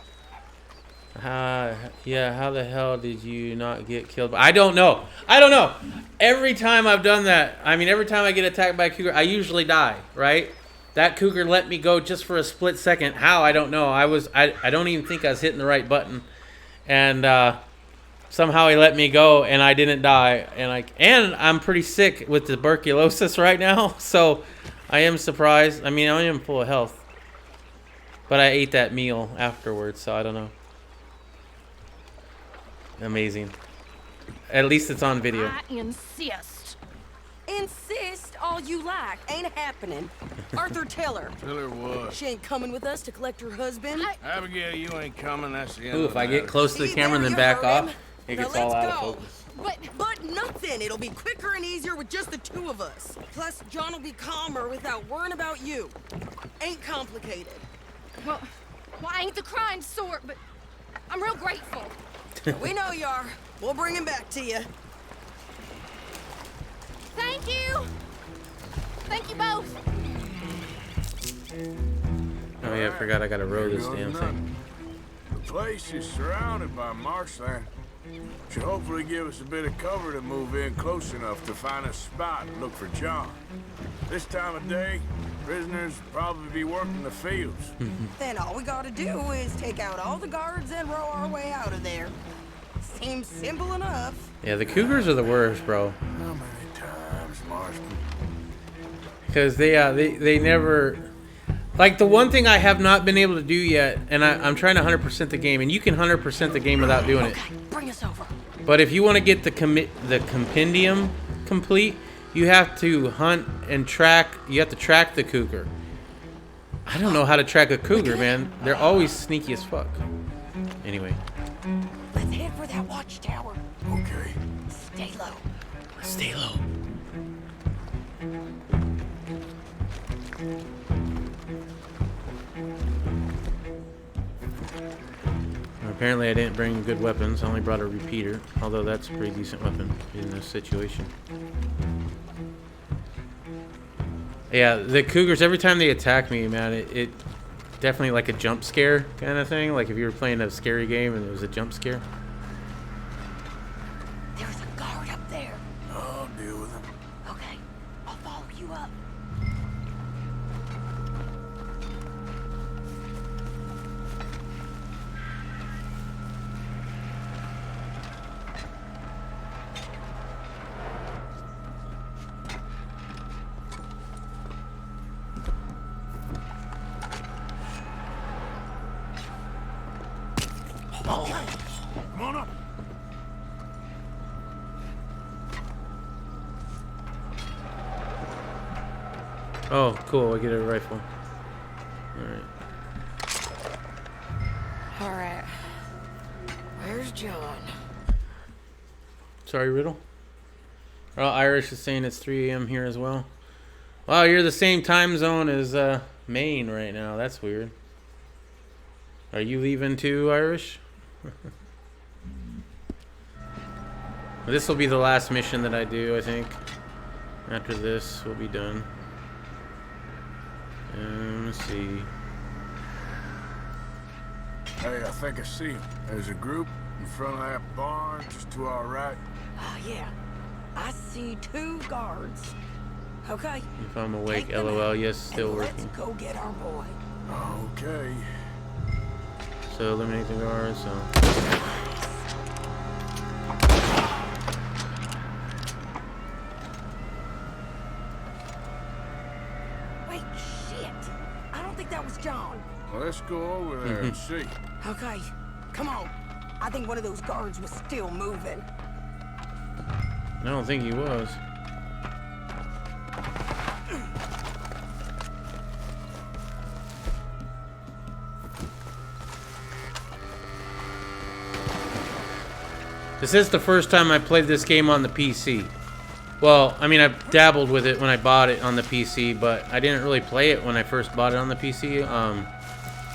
A: Yeah, how the hell did you not get killed? I don't know. I don't know. Every time I've done that, I mean, every time I get attacked by a cougar, I usually die, right? That cougar let me go just for a split second. How? I don't know. I don't even think I was hitting the right button. And somehow he let me go, and I didn't die. And I'm pretty sick with tuberculosis right now, so I am surprised. I mean, I am full of health, but I ate that meal afterwards, so I don't know. Amazing. At least it's on video.
I: I insist.
J: Insist all you like. Ain't happening. Arthur, tell her.
E: Tell her what?
J: She ain't coming with us to collect her husband.
E: Abigail, you ain't coming. That's the end
A: Ooh,
E: of
A: if
E: the
A: I get
E: matter.
A: close to the
J: See,
A: camera and
J: there
A: then
J: you
A: back
J: heard him.
A: off, it
J: Now
A: gets all
J: let's
A: out of
J: go.
A: focus.
J: But nothing. It'll be quicker and easier with just the two of us. Plus, John will be calmer without worrying about you. Ain't complicated.
I: Well, I ain't the kind sort, but I'm real grateful.
J: We know you are. We'll bring him back to you.
I: Thank you. Thank you both.
A: Oh yeah, I forgot I gotta row this damn thing.
E: The place is surrounded by marshland. Should hopefully give us a bit of cover to move in close enough to find a spot and look for John. This time of day, prisoners probably be working the fields.
J: Then all we gotta do is take out all the guards and row our way out of there. Seems simple enough.
A: Yeah, the cougars are the worst, bro.
E: How many times, Marston?
A: Because they never... Like, the one thing I have not been able to do yet, and I'm trying to 100% the game, and you can 100% the game without doing it.
J: Okay, bring us over.
A: But if you want to get the compendium complete, you have to hunt and track. You have to track the cougar. I don't know how to track a cougar, man. They're always sneaky as fuck. Anyway.
J: Let's head for that watchtower.
E: Okay.
J: Stay low.
A: Stay low. Apparently I didn't bring good weapons. I only brought a repeater, although that's a pretty decent weapon in this situation. Yeah, the cougars, every time they attack me, man, it definitely like a jump scare kind of thing. Like if you were playing a scary game and it was a jump scare.
J: There's a guard up there.
E: I'll deal with him.
J: Okay, I'll follow you up.
E: Come on up.
A: Oh, cool. I get a rifle. Alright.
J: All right. Where's John?
A: Sorry, Riddle. Oh, Irish is saying it's 3 a.m. here as well. Wow, you're the same time zone as Maine right now. That's weird. Are you leaving too, Irish? This will be the last mission that I do, I think. After this, we'll be done. Let's see.
E: Hey, I think I see him. There's a group in front of that barn just to our right.
J: Oh, yeah. I see 2 guards. Okay.
A: If I'm awake,
J: Take them
A: LOL.
J: out,
A: Yes, still
J: and
A: working.
J: Let's go get our boy.
E: Okay.
A: So eliminate the guards. So.
J: Shit! I don't think that was John.
E: Well, let's go over there and see.
J: Okay, come on. I think one of those guards was still moving.
A: I don't think he was. This is the first time I played this game on the PC. Well, I mean, I dabbled with it when I bought it on the PC, but I didn't really play it when I first bought it on the PC. I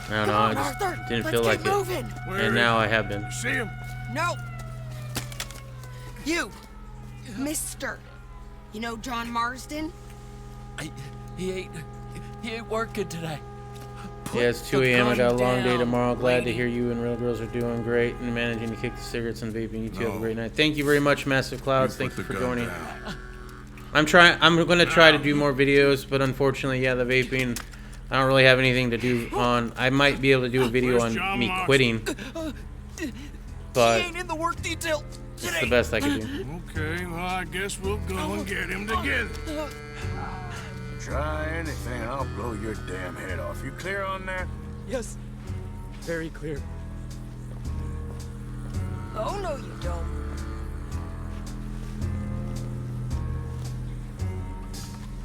A: don't know, I just didn't feel like it. And now I have been.
E: See him?
J: No! You! Mister! You know John Marsden?
G: He ain't working today.
A: Yeah, it's 2 a.m. I got a long day
G: down,
A: tomorrow. Glad to
G: lady.
A: hear you and Real Girls are doing great and managing to kick the cigarettes and vaping. You two have a great night. Thank you very much, Massive Clouds. Thank you for joining. I'm going to try to do more videos, but unfortunately, yeah, the vaping, I don't really have anything to do on. I might be able to do a video on me quitting, but
G: He ain't in the work detail
A: it's the best I can do.
E: Okay, well, I guess we'll go and get him together. Try anything, I'll blow your damn head off. You clear on that?
G: Yes. Very clear.
J: Oh, no, you don't.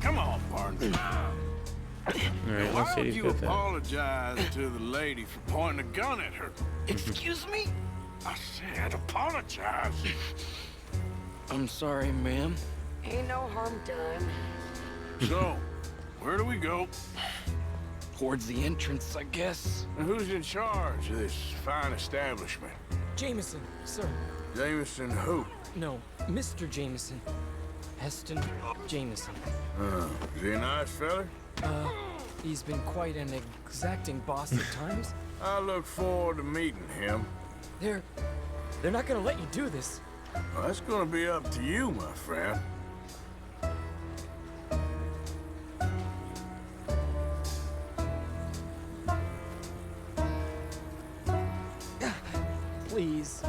E: Come on, partner.
A: Alright,
E: Why
A: let's see
E: don't
A: if he's
E: you
A: got that.
E: apologize to the lady for pointing a gun at her?
G: Excuse me?
E: I said apologize.
G: I'm sorry, ma'am.
J: Ain't no harm done.
E: So, where do we go?
G: Towards the entrance, I guess.
E: And who's in charge of this fine establishment?
K: Jameson, sir.
E: Jameson who?
K: No, Mr. Jameson. Heston Jameson.
E: Is he a nice feller?
K: He's been quite an exacting boss at times.
E: I look forward to meeting him.
K: They're not gonna let you do this.
E: Well, that's gonna be up to you, my friend.
K: Please.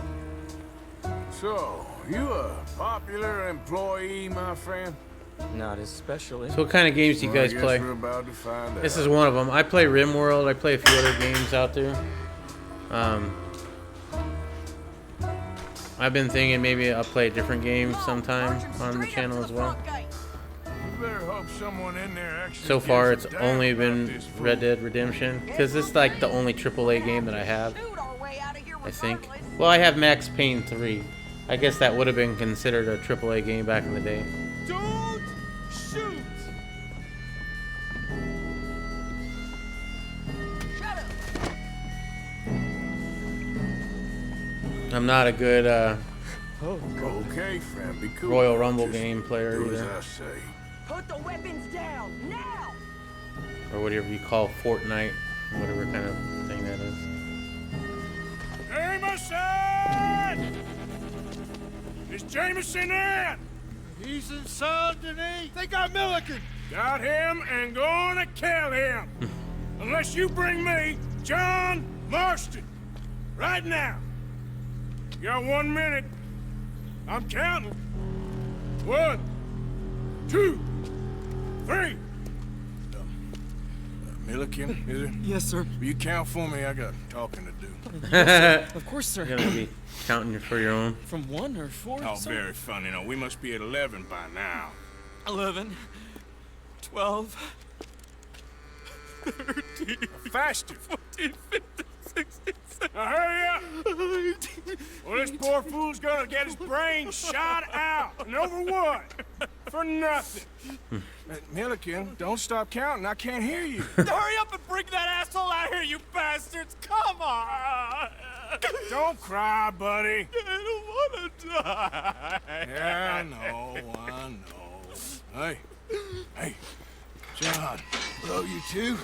E: So, you a popular employee, my friend?
K: Not as special as...
A: So what kind of games do you
E: Well, I
A: guys
E: guess
A: play?
E: we're about to find
A: This
E: out.
A: is one of them. I play RimWorld. I play a few other games out there. I've been thinking maybe I'll play a different game sometime on the channel as well.
E: You better hope someone in there actually
A: So far,
E: gives
A: it's
E: a damn
A: only
E: about
A: been
E: this fool.
A: Red Dead Redemption because it's like the only AAA game that I have. I think. Well, I have Max Payne 3. I guess that would have been considered a AAA game back in the day.
H: Don't shoot!
A: I'm not a good
E: Okay, friend, be cool.
A: Royal Rumble
E: Just
A: game player
E: do as
A: either,
E: I say.
J: Put the weapons down, now!
A: or whatever you call Fortnite, whatever kind of thing that is.
E: Jameson! Is Jameson in?
H: He's inside, Denis. They got Milliken.
E: Got him and gonna kill him. Unless you bring me John Marston. Right now. You got 1 minute. I'm counting. 1, 2, 3. Milliken, is it?
K: Yes, sir.
E: Will you count for me? I got talking to do.
K: Of course, sir.
A: You're gonna be counting for your own.
K: From 1 or 4?
E: Oh,
K: sir?
E: very funny. No, we must be at 11 by now.
K: 11, 12, 13,
E: Faster.
K: 14, 15, 16, 17.
E: Now hurry up! Well, this poor fool's gonna get his brains shot out. And over what? For nothing. Milliken, don't stop counting. I can't hear you.
H: Hurry up and bring that asshole out here, you bastards! Come on!
E: Don't cry, buddy.
H: I don't want to die.
E: Yeah, I know. Hey. Hey. John. Hello, you two.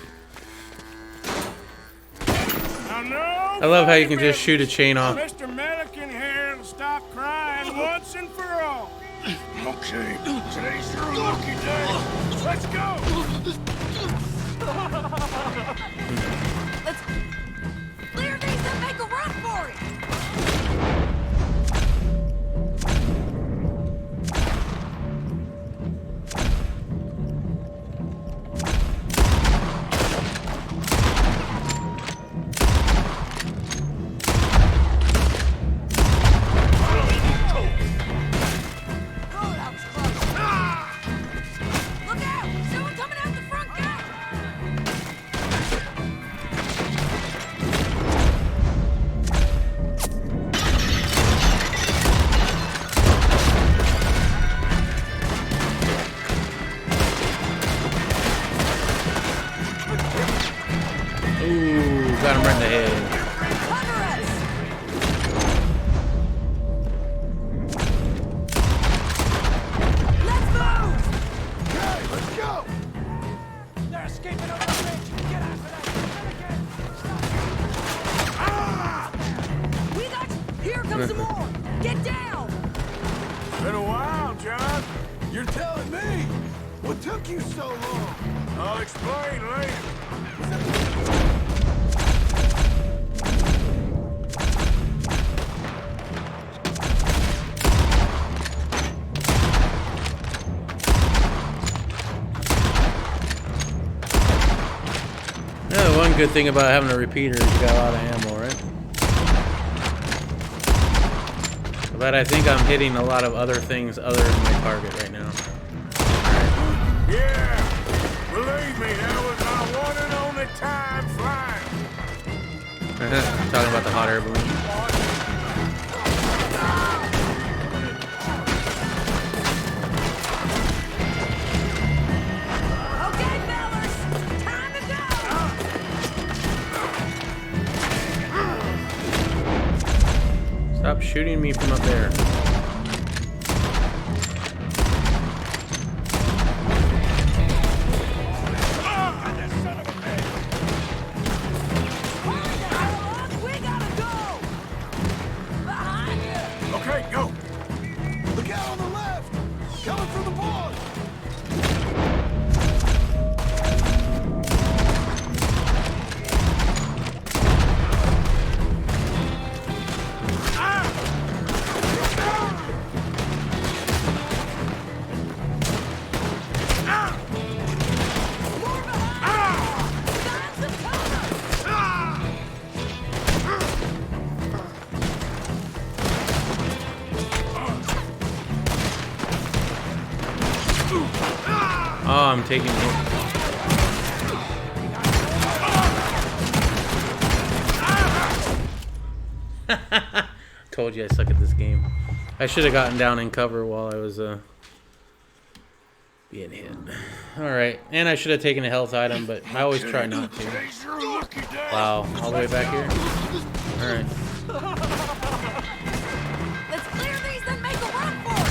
E: Now, no,
A: I love how you can just shoot a chain off.
E: Mr. Milliken here will stop crying once and for all. Okay, today's your lucky day. Let's go.
I: Let's clear these and make a run for it!
A: Ooh, got him right in the head.
J: Some more! Get down!
E: Been a while, John. You're telling me? What took you so long? I'll explain later.
A: Yeah, the one good thing about having a repeater is you got a lot of ammo, right? But I think I'm hitting a lot of other things other than my target right now.
E: Yeah, believe me, that was my one and only time flying.
A: Talking about the hot air balloon.
J: Okay, fellas, time to go!
A: Stop shooting me from up there.
E: Okay, go. Look out on the left. Coming from the board.
A: Oh, I'm taking it. Told you I suck at this game. I should have gotten down in cover while I was being hit. Alright, and I should have taken a health item, but I always try not to. Wow, all the way back here? Alright.
J: Let's clear these and make a run for it!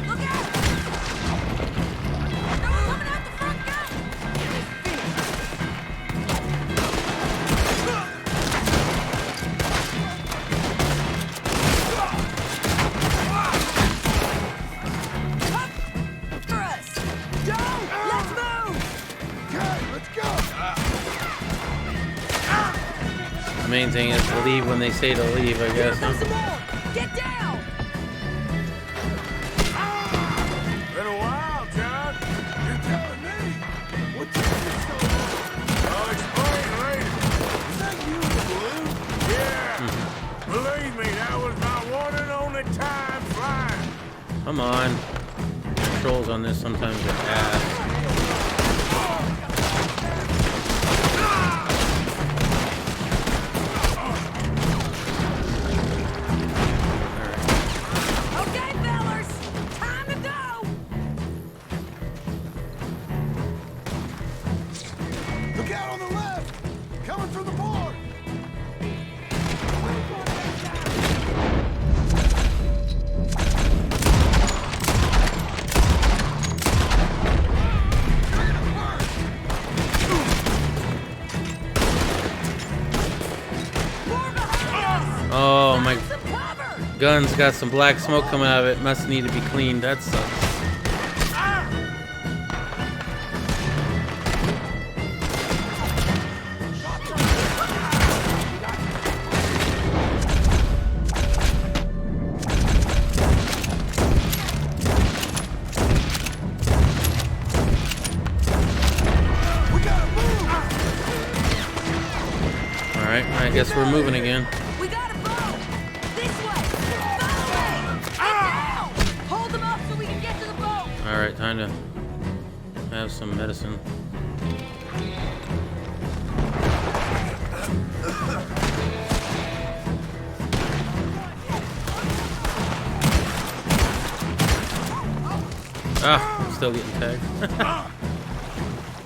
J: Look out! No one coming out the front gate! Cover us! Joe, let's move!
E: Okay, let's go.
A: The main thing is to leave when they say to leave, I guess.
J: Here comes some more! Get down!
E: Been a while, John. You're telling me? What took you so long? I'll explain later. Is that you, the balloon? Yeah. Believe me, that was my one and only time flying.
A: Come on. Controls on this sometimes are ass.
J: Okay, fellas, time to go!
E: Look out on the left. Coming from the board.
A: Oh, my
J: Some cover!
A: gun's got some black smoke coming out of it. Must need to be cleaned. That sucks.
E: We gotta move.
A: Alright, I guess we're moving again.
J: We got a bow! This way! Follow me! Get down! Hold them up so we can get to the boat!
A: Alright, time to have some medicine. Ah, I'm still getting tagged.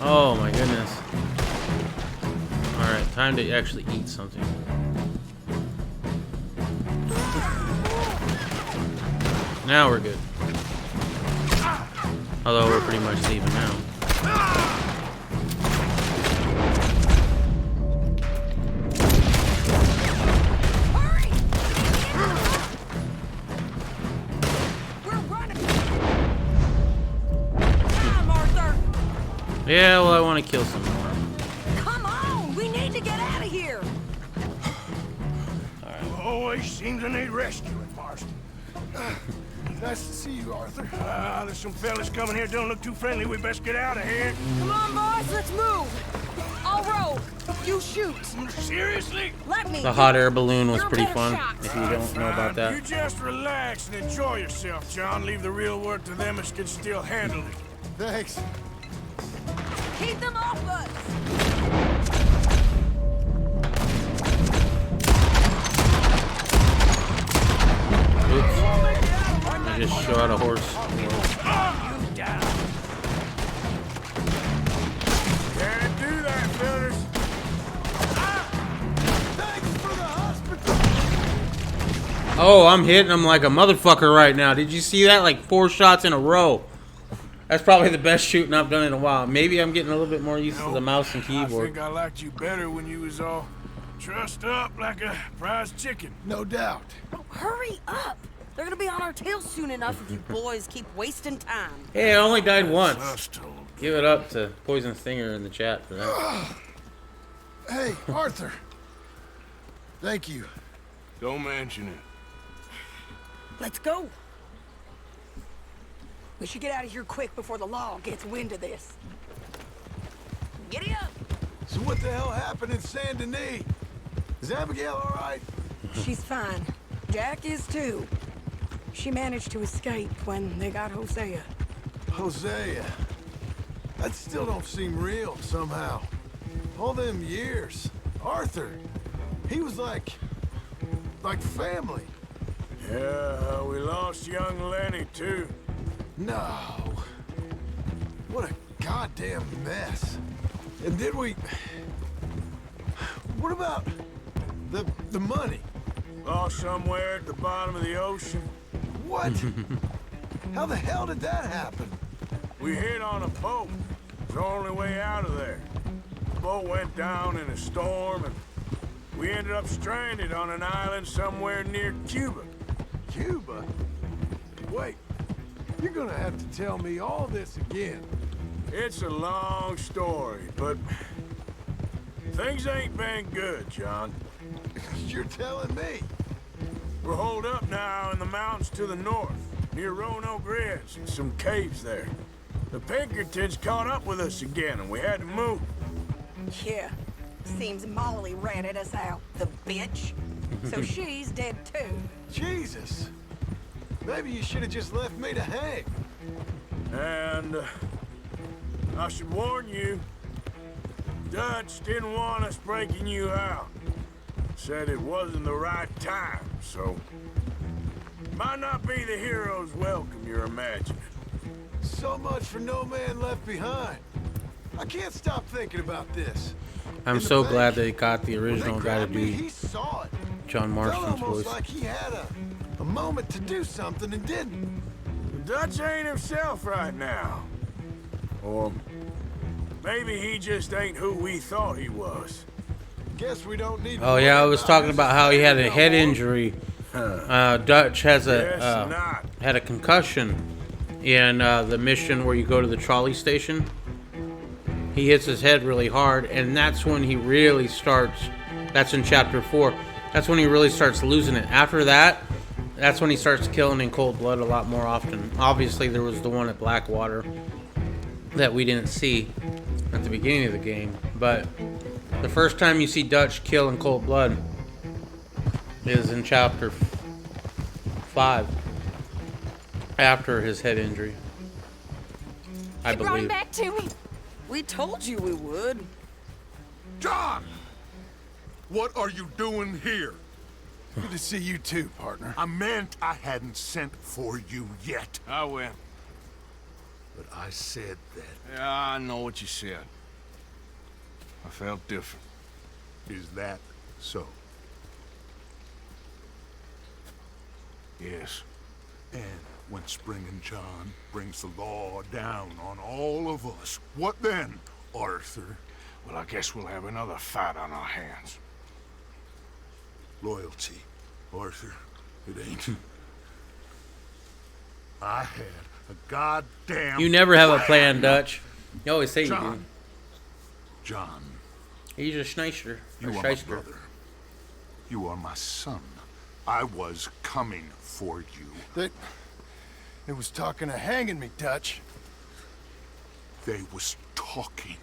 A: Oh my goodness. Alright, time to actually eat something. Now we're good. Although we're pretty much even now. Yeah, well, I want to kill some more.
J: Come on, we need to get out of here.
H: Always seem to need rescuing, Marston. Nice to see you, Arthur. There's some fellas coming here. Don't look too friendly. We best get out of here.
J: Come on, boys, let's move. I'll roll. You shoot.
H: Seriously?
J: Let me.
A: The hot air balloon was
J: You're
A: pretty
J: better
A: fun,
J: shot.
A: if you don't know about
H: You
A: that.
H: just relax and enjoy yourself, John. Leave the real work to them that can still handle it.
E: Thanks.
J: Keep them off us.
A: Oops. I just shot a horse.
H: Can't do that, fellas.
A: Oh, I'm hitting him like a motherfucker right now. Did you see that? Like 4 shots in a row. That's probably the best shooting I've done in a while. Maybe I'm getting a little bit more used to the mouse and
H: I
A: keyboard.
H: think I liked you better when you was all trussed up like a prize chicken.
E: No doubt.
J: Hurry up. They're gonna be on our tails soon enough if you boys keep wasting time.
A: Hey, I only died once.
H: Us told.
A: Give it up to Poison Stinger in the chat for that.
E: Hey, Arthur. Thank you.
H: Don't mention it.
J: Let's go. We should get out of here quick before the law gets wind of this. Giddy up.
E: So what the hell happened in Saint Denis? Is Abigail all right?
J: She's fine. Jack is too. She managed to escape when they got Hosea.
E: Hosea. That still don't seem real somehow. All them years. Arthur. He was like family.
H: Yeah, we lost young Lenny, too.
E: No. What a goddamn mess. And did we... What about the money?
H: Lost somewhere at the bottom of the ocean.
E: What? How the hell did that happen?
H: We hit on a boat. It's the only way out of there. The boat went down in a storm, and we ended up stranded on an island somewhere near Cuba.
E: Cuba? Wait, you're gonna have to tell me all this again.
H: It's a long story, but things ain't been good, John.
E: You're telling me?
H: We're holed up now in the mountains to the north, near Roanoke Ridge, and some caves there. The Pinkertons caught up with us again, and we had to move.
J: Yeah. Seems Molly ratted us out, the bitch. So she's dead too.
E: Jesus. Maybe you should have just left me to hang.
H: And I should warn you, Dutch didn't want us breaking you out. Said it wasn't the right time, so might not be the hero's welcome you're imagining.
E: So much for No Man Left Behind. I can't stop thinking about this.
A: I'm
E: In the
A: so
E: bank,
A: glad they got the
E: when they
A: original guy to
E: grabbed me,
A: do
E: he saw it.
A: John
E: Felt
A: Marston's
E: almost
A: voice.
E: like he had a moment to do something and didn't.
H: Dutch ain't himself right now. Or maybe he just ain't who we thought he was.
E: Guess we don't need.
A: Oh yeah, I was talking about how he had a head injury. Dutch has had a concussion in the mission where you go to the trolley station. He hits his head really hard, and that's when he really starts. That's in chapter 4. That's when he really starts losing it. After that, that's when he starts killing in cold blood a lot more often. Obviously, there was the one at Blackwater that we didn't see at the beginning of the game, but the first time you see Dutch kill in cold blood is in chapter 5, after his head injury, I
F: Brought him
A: believe.
F: back to me.
J: We told you we would.
L: John! What are you doing here?
E: Good to see you too, partner.
L: I meant I hadn't sent for you yet.
H: I went.
L: but I said that.
E: Yeah, I know what you said. I felt different.
L: Is that so?
E: Yes.
L: And when Spring and John brings the law down on all of us, what then, Arthur?
E: Well, I guess we'll have another fight on our hands.
L: Loyalty, Arthur. It ain't. I had a goddamn
A: You never have a plan, Dutch. You always say
L: John.
A: you do.
L: John,
A: He's a schneister.
L: you
A: Or
L: are my
A: shyster.
L: brother. You are my son. I was coming for you.
H: They was talking of hanging me, Dutch.
L: They was talking.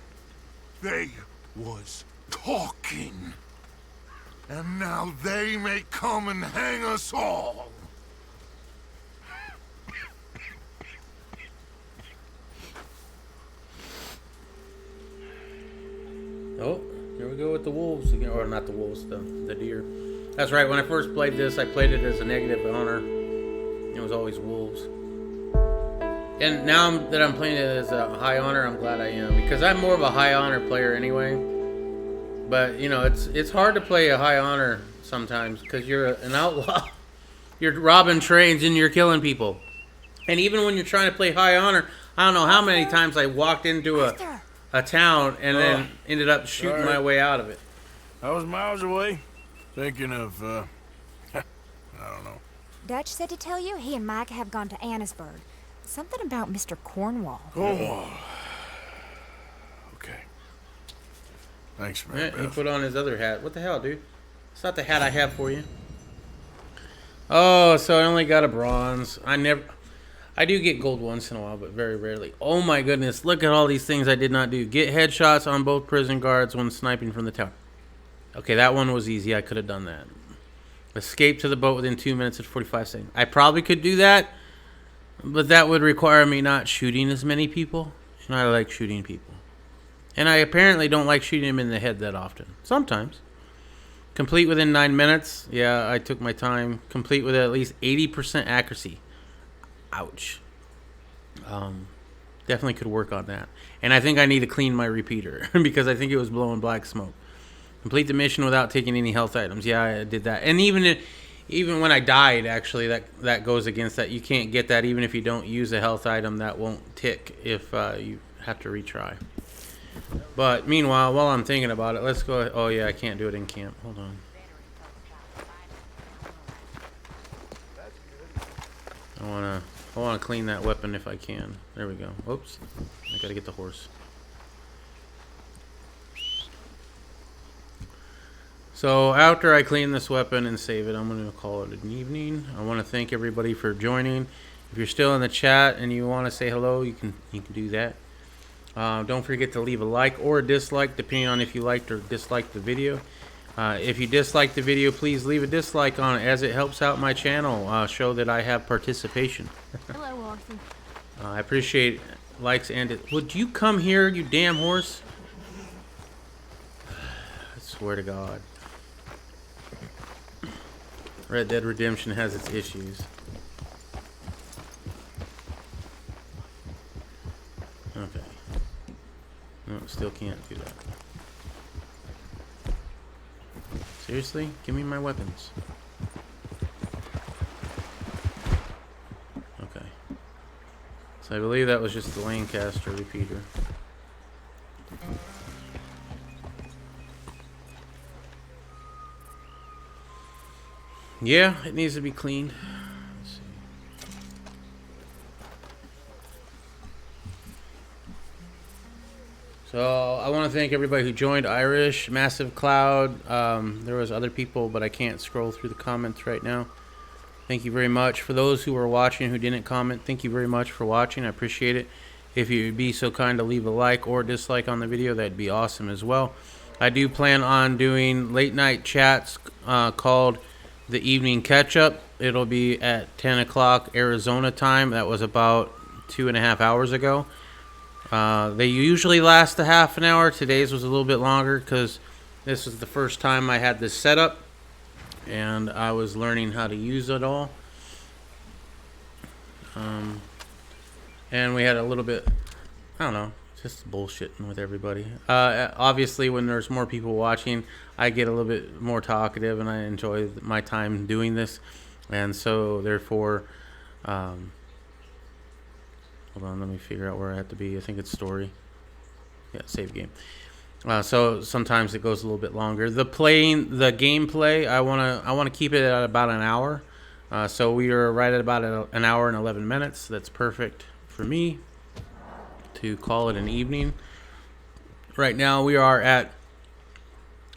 L: They was talking. And now they may come and hang us all.
A: Oh, here we go with the wolves again, or not the wolves, the deer. That's right. When I first played this, I played it as a negative honor. It was always wolves. And now that I'm playing it as a high honor, I'm glad I am, because I'm more of a high honor player anyway. But you know, it's hard to play a high honor sometimes because you're an outlaw. You're robbing trains and you're killing people. And even when you're trying to play high honor, I don't know how many times I walked into a town and then ended up shooting my way out of it.
E: I was miles away, thinking of, I don't know.
M: Dutch said to tell you he and Mike have gone to Annisburg. Something about Mr. Cornwall.
E: Cornwall. Okay. Thanks, man.
A: Yeah, he put on his other hat. What the hell, dude? It's not the hat I have for you. Oh, so I only got a bronze. I do get gold once in a while, but very rarely. Oh my goodness, look at all these things I did not do. Get headshots on both prison guards when sniping from the tower. Okay, that one was easy. I could have done that. Escape to the boat within 2 minutes and 45 seconds. I probably could do that, but that would require me not shooting as many people. And I like shooting people. And I apparently don't like shooting them in the head that often. Sometimes. Complete within 9 minutes. Yeah, I took my time. Complete with at least 80% accuracy. Ouch. Definitely could work on that. And I think I need to clean my repeater because I think it was blowing black smoke. Complete the mission without taking any health items. Yeah, I did that. And even when I died, actually, that goes against that. You can't get that even if you don't use a health item. That won't tick if you have to retry. But meanwhile, while I'm thinking about it, let's go. Oh yeah, I can't do it in camp. Hold on. I wanna clean that weapon if I can. There we go. Oops. I gotta get the horse. So after I clean this weapon and save it, I'm gonna call it an evening. I want to thank everybody for joining. If you're still in the chat and you want to say hello, you can do that. Don't forget to leave a like or a dislike, depending on if you liked or disliked the video. If you dislike the video, please leave a dislike on it, as it helps out my channel, show that I have participation.
I: Hello, Arthur.
A: I appreciate likes and would you come here, you damn horse? I swear to God. Red Dead Redemption has its issues. Okay. No, still can't do that. Seriously? Give me my weapons. Okay. So I believe that was just the Lancaster repeater. Yeah, it needs to be cleaned. Let's see. So I want to thank everybody who joined. Irish, Massive Cloud. There was other people, but I can't scroll through the comments right now. Thank you very much. For those who are watching who didn't comment, thank you very much for watching. I appreciate it. If you would be so kind to leave a like or dislike on the video, that'd be awesome as well. I do plan on doing late night chats called The Evening Catch Up. It'll be at 10 o'clock Arizona time. That was about 2.5 hours ago. They usually last a half an hour. Today's was a little bit longer because this was the first time I had this set up and I was learning how to use it all. and we had a little bit, I don't know, just bullshitting with everybody. Obviously, when there's more people watching, I get a little bit more talkative, and I enjoy my time doing this. And so, therefore, hold on, let me figure out where I have to be. I think it's story. Yeah, save game. So sometimes it goes a little bit longer. The gameplay, I wanna keep it at about an hour. So we are right at about an hour and 11 minutes. That's perfect for me to call it an evening. Right now we are at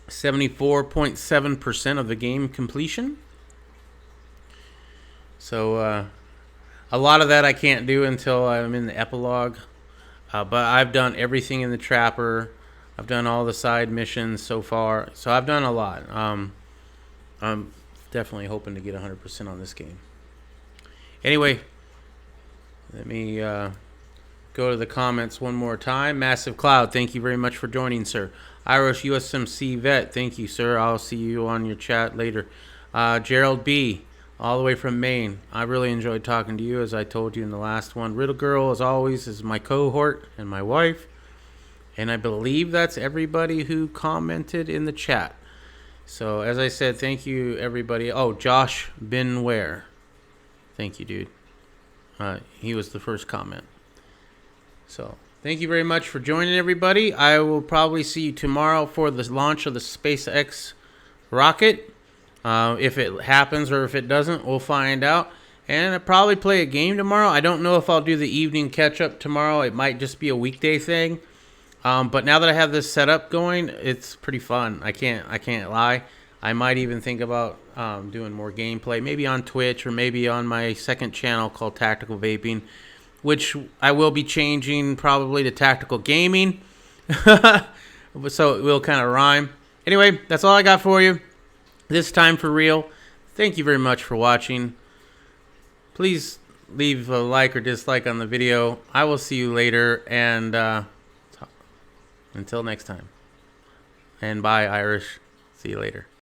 A: 74.7% of the game completion. So a lot of that I can't do until I'm in the epilogue. But I've done everything in the Trapper. I've done all the side missions so far. So I've done a lot. I'm definitely hoping to get 100% on this game. Anyway, let me go to the comments one more time. Massive Cloud, thank you very much for joining, sir. Irish USMC Vet, thank you, sir. I'll see you on your chat later. Gerald B, all the way from Maine. I really enjoyed talking to you, as I told you in the last one. Riddle Girl, as always, is my cohort and my wife. And I believe that's everybody who commented in the chat. So, as I said, thank you, everybody. Oh, Josh Binware. Thank you, dude. He was the first comment. So, thank you very much for joining, everybody. I will probably see you tomorrow for the launch of the SpaceX rocket. If it happens or if it doesn't, we'll find out. And I'll probably play a game tomorrow. I don't know if I'll do the evening catch-up tomorrow. It might just be a weekday thing. But now that I have this setup going, it's pretty fun. I can't lie. I might even think about doing more gameplay, maybe on Twitch or maybe on my second channel called Tactical Vaping, which I will be changing probably to Tactical Gaming. So it will kind of rhyme. Anyway, that's all I got for you this time for real. Thank you very much for watching. Please leave a like or dislike on the video. I will see you later, and until next time. And bye, Irish. See you later.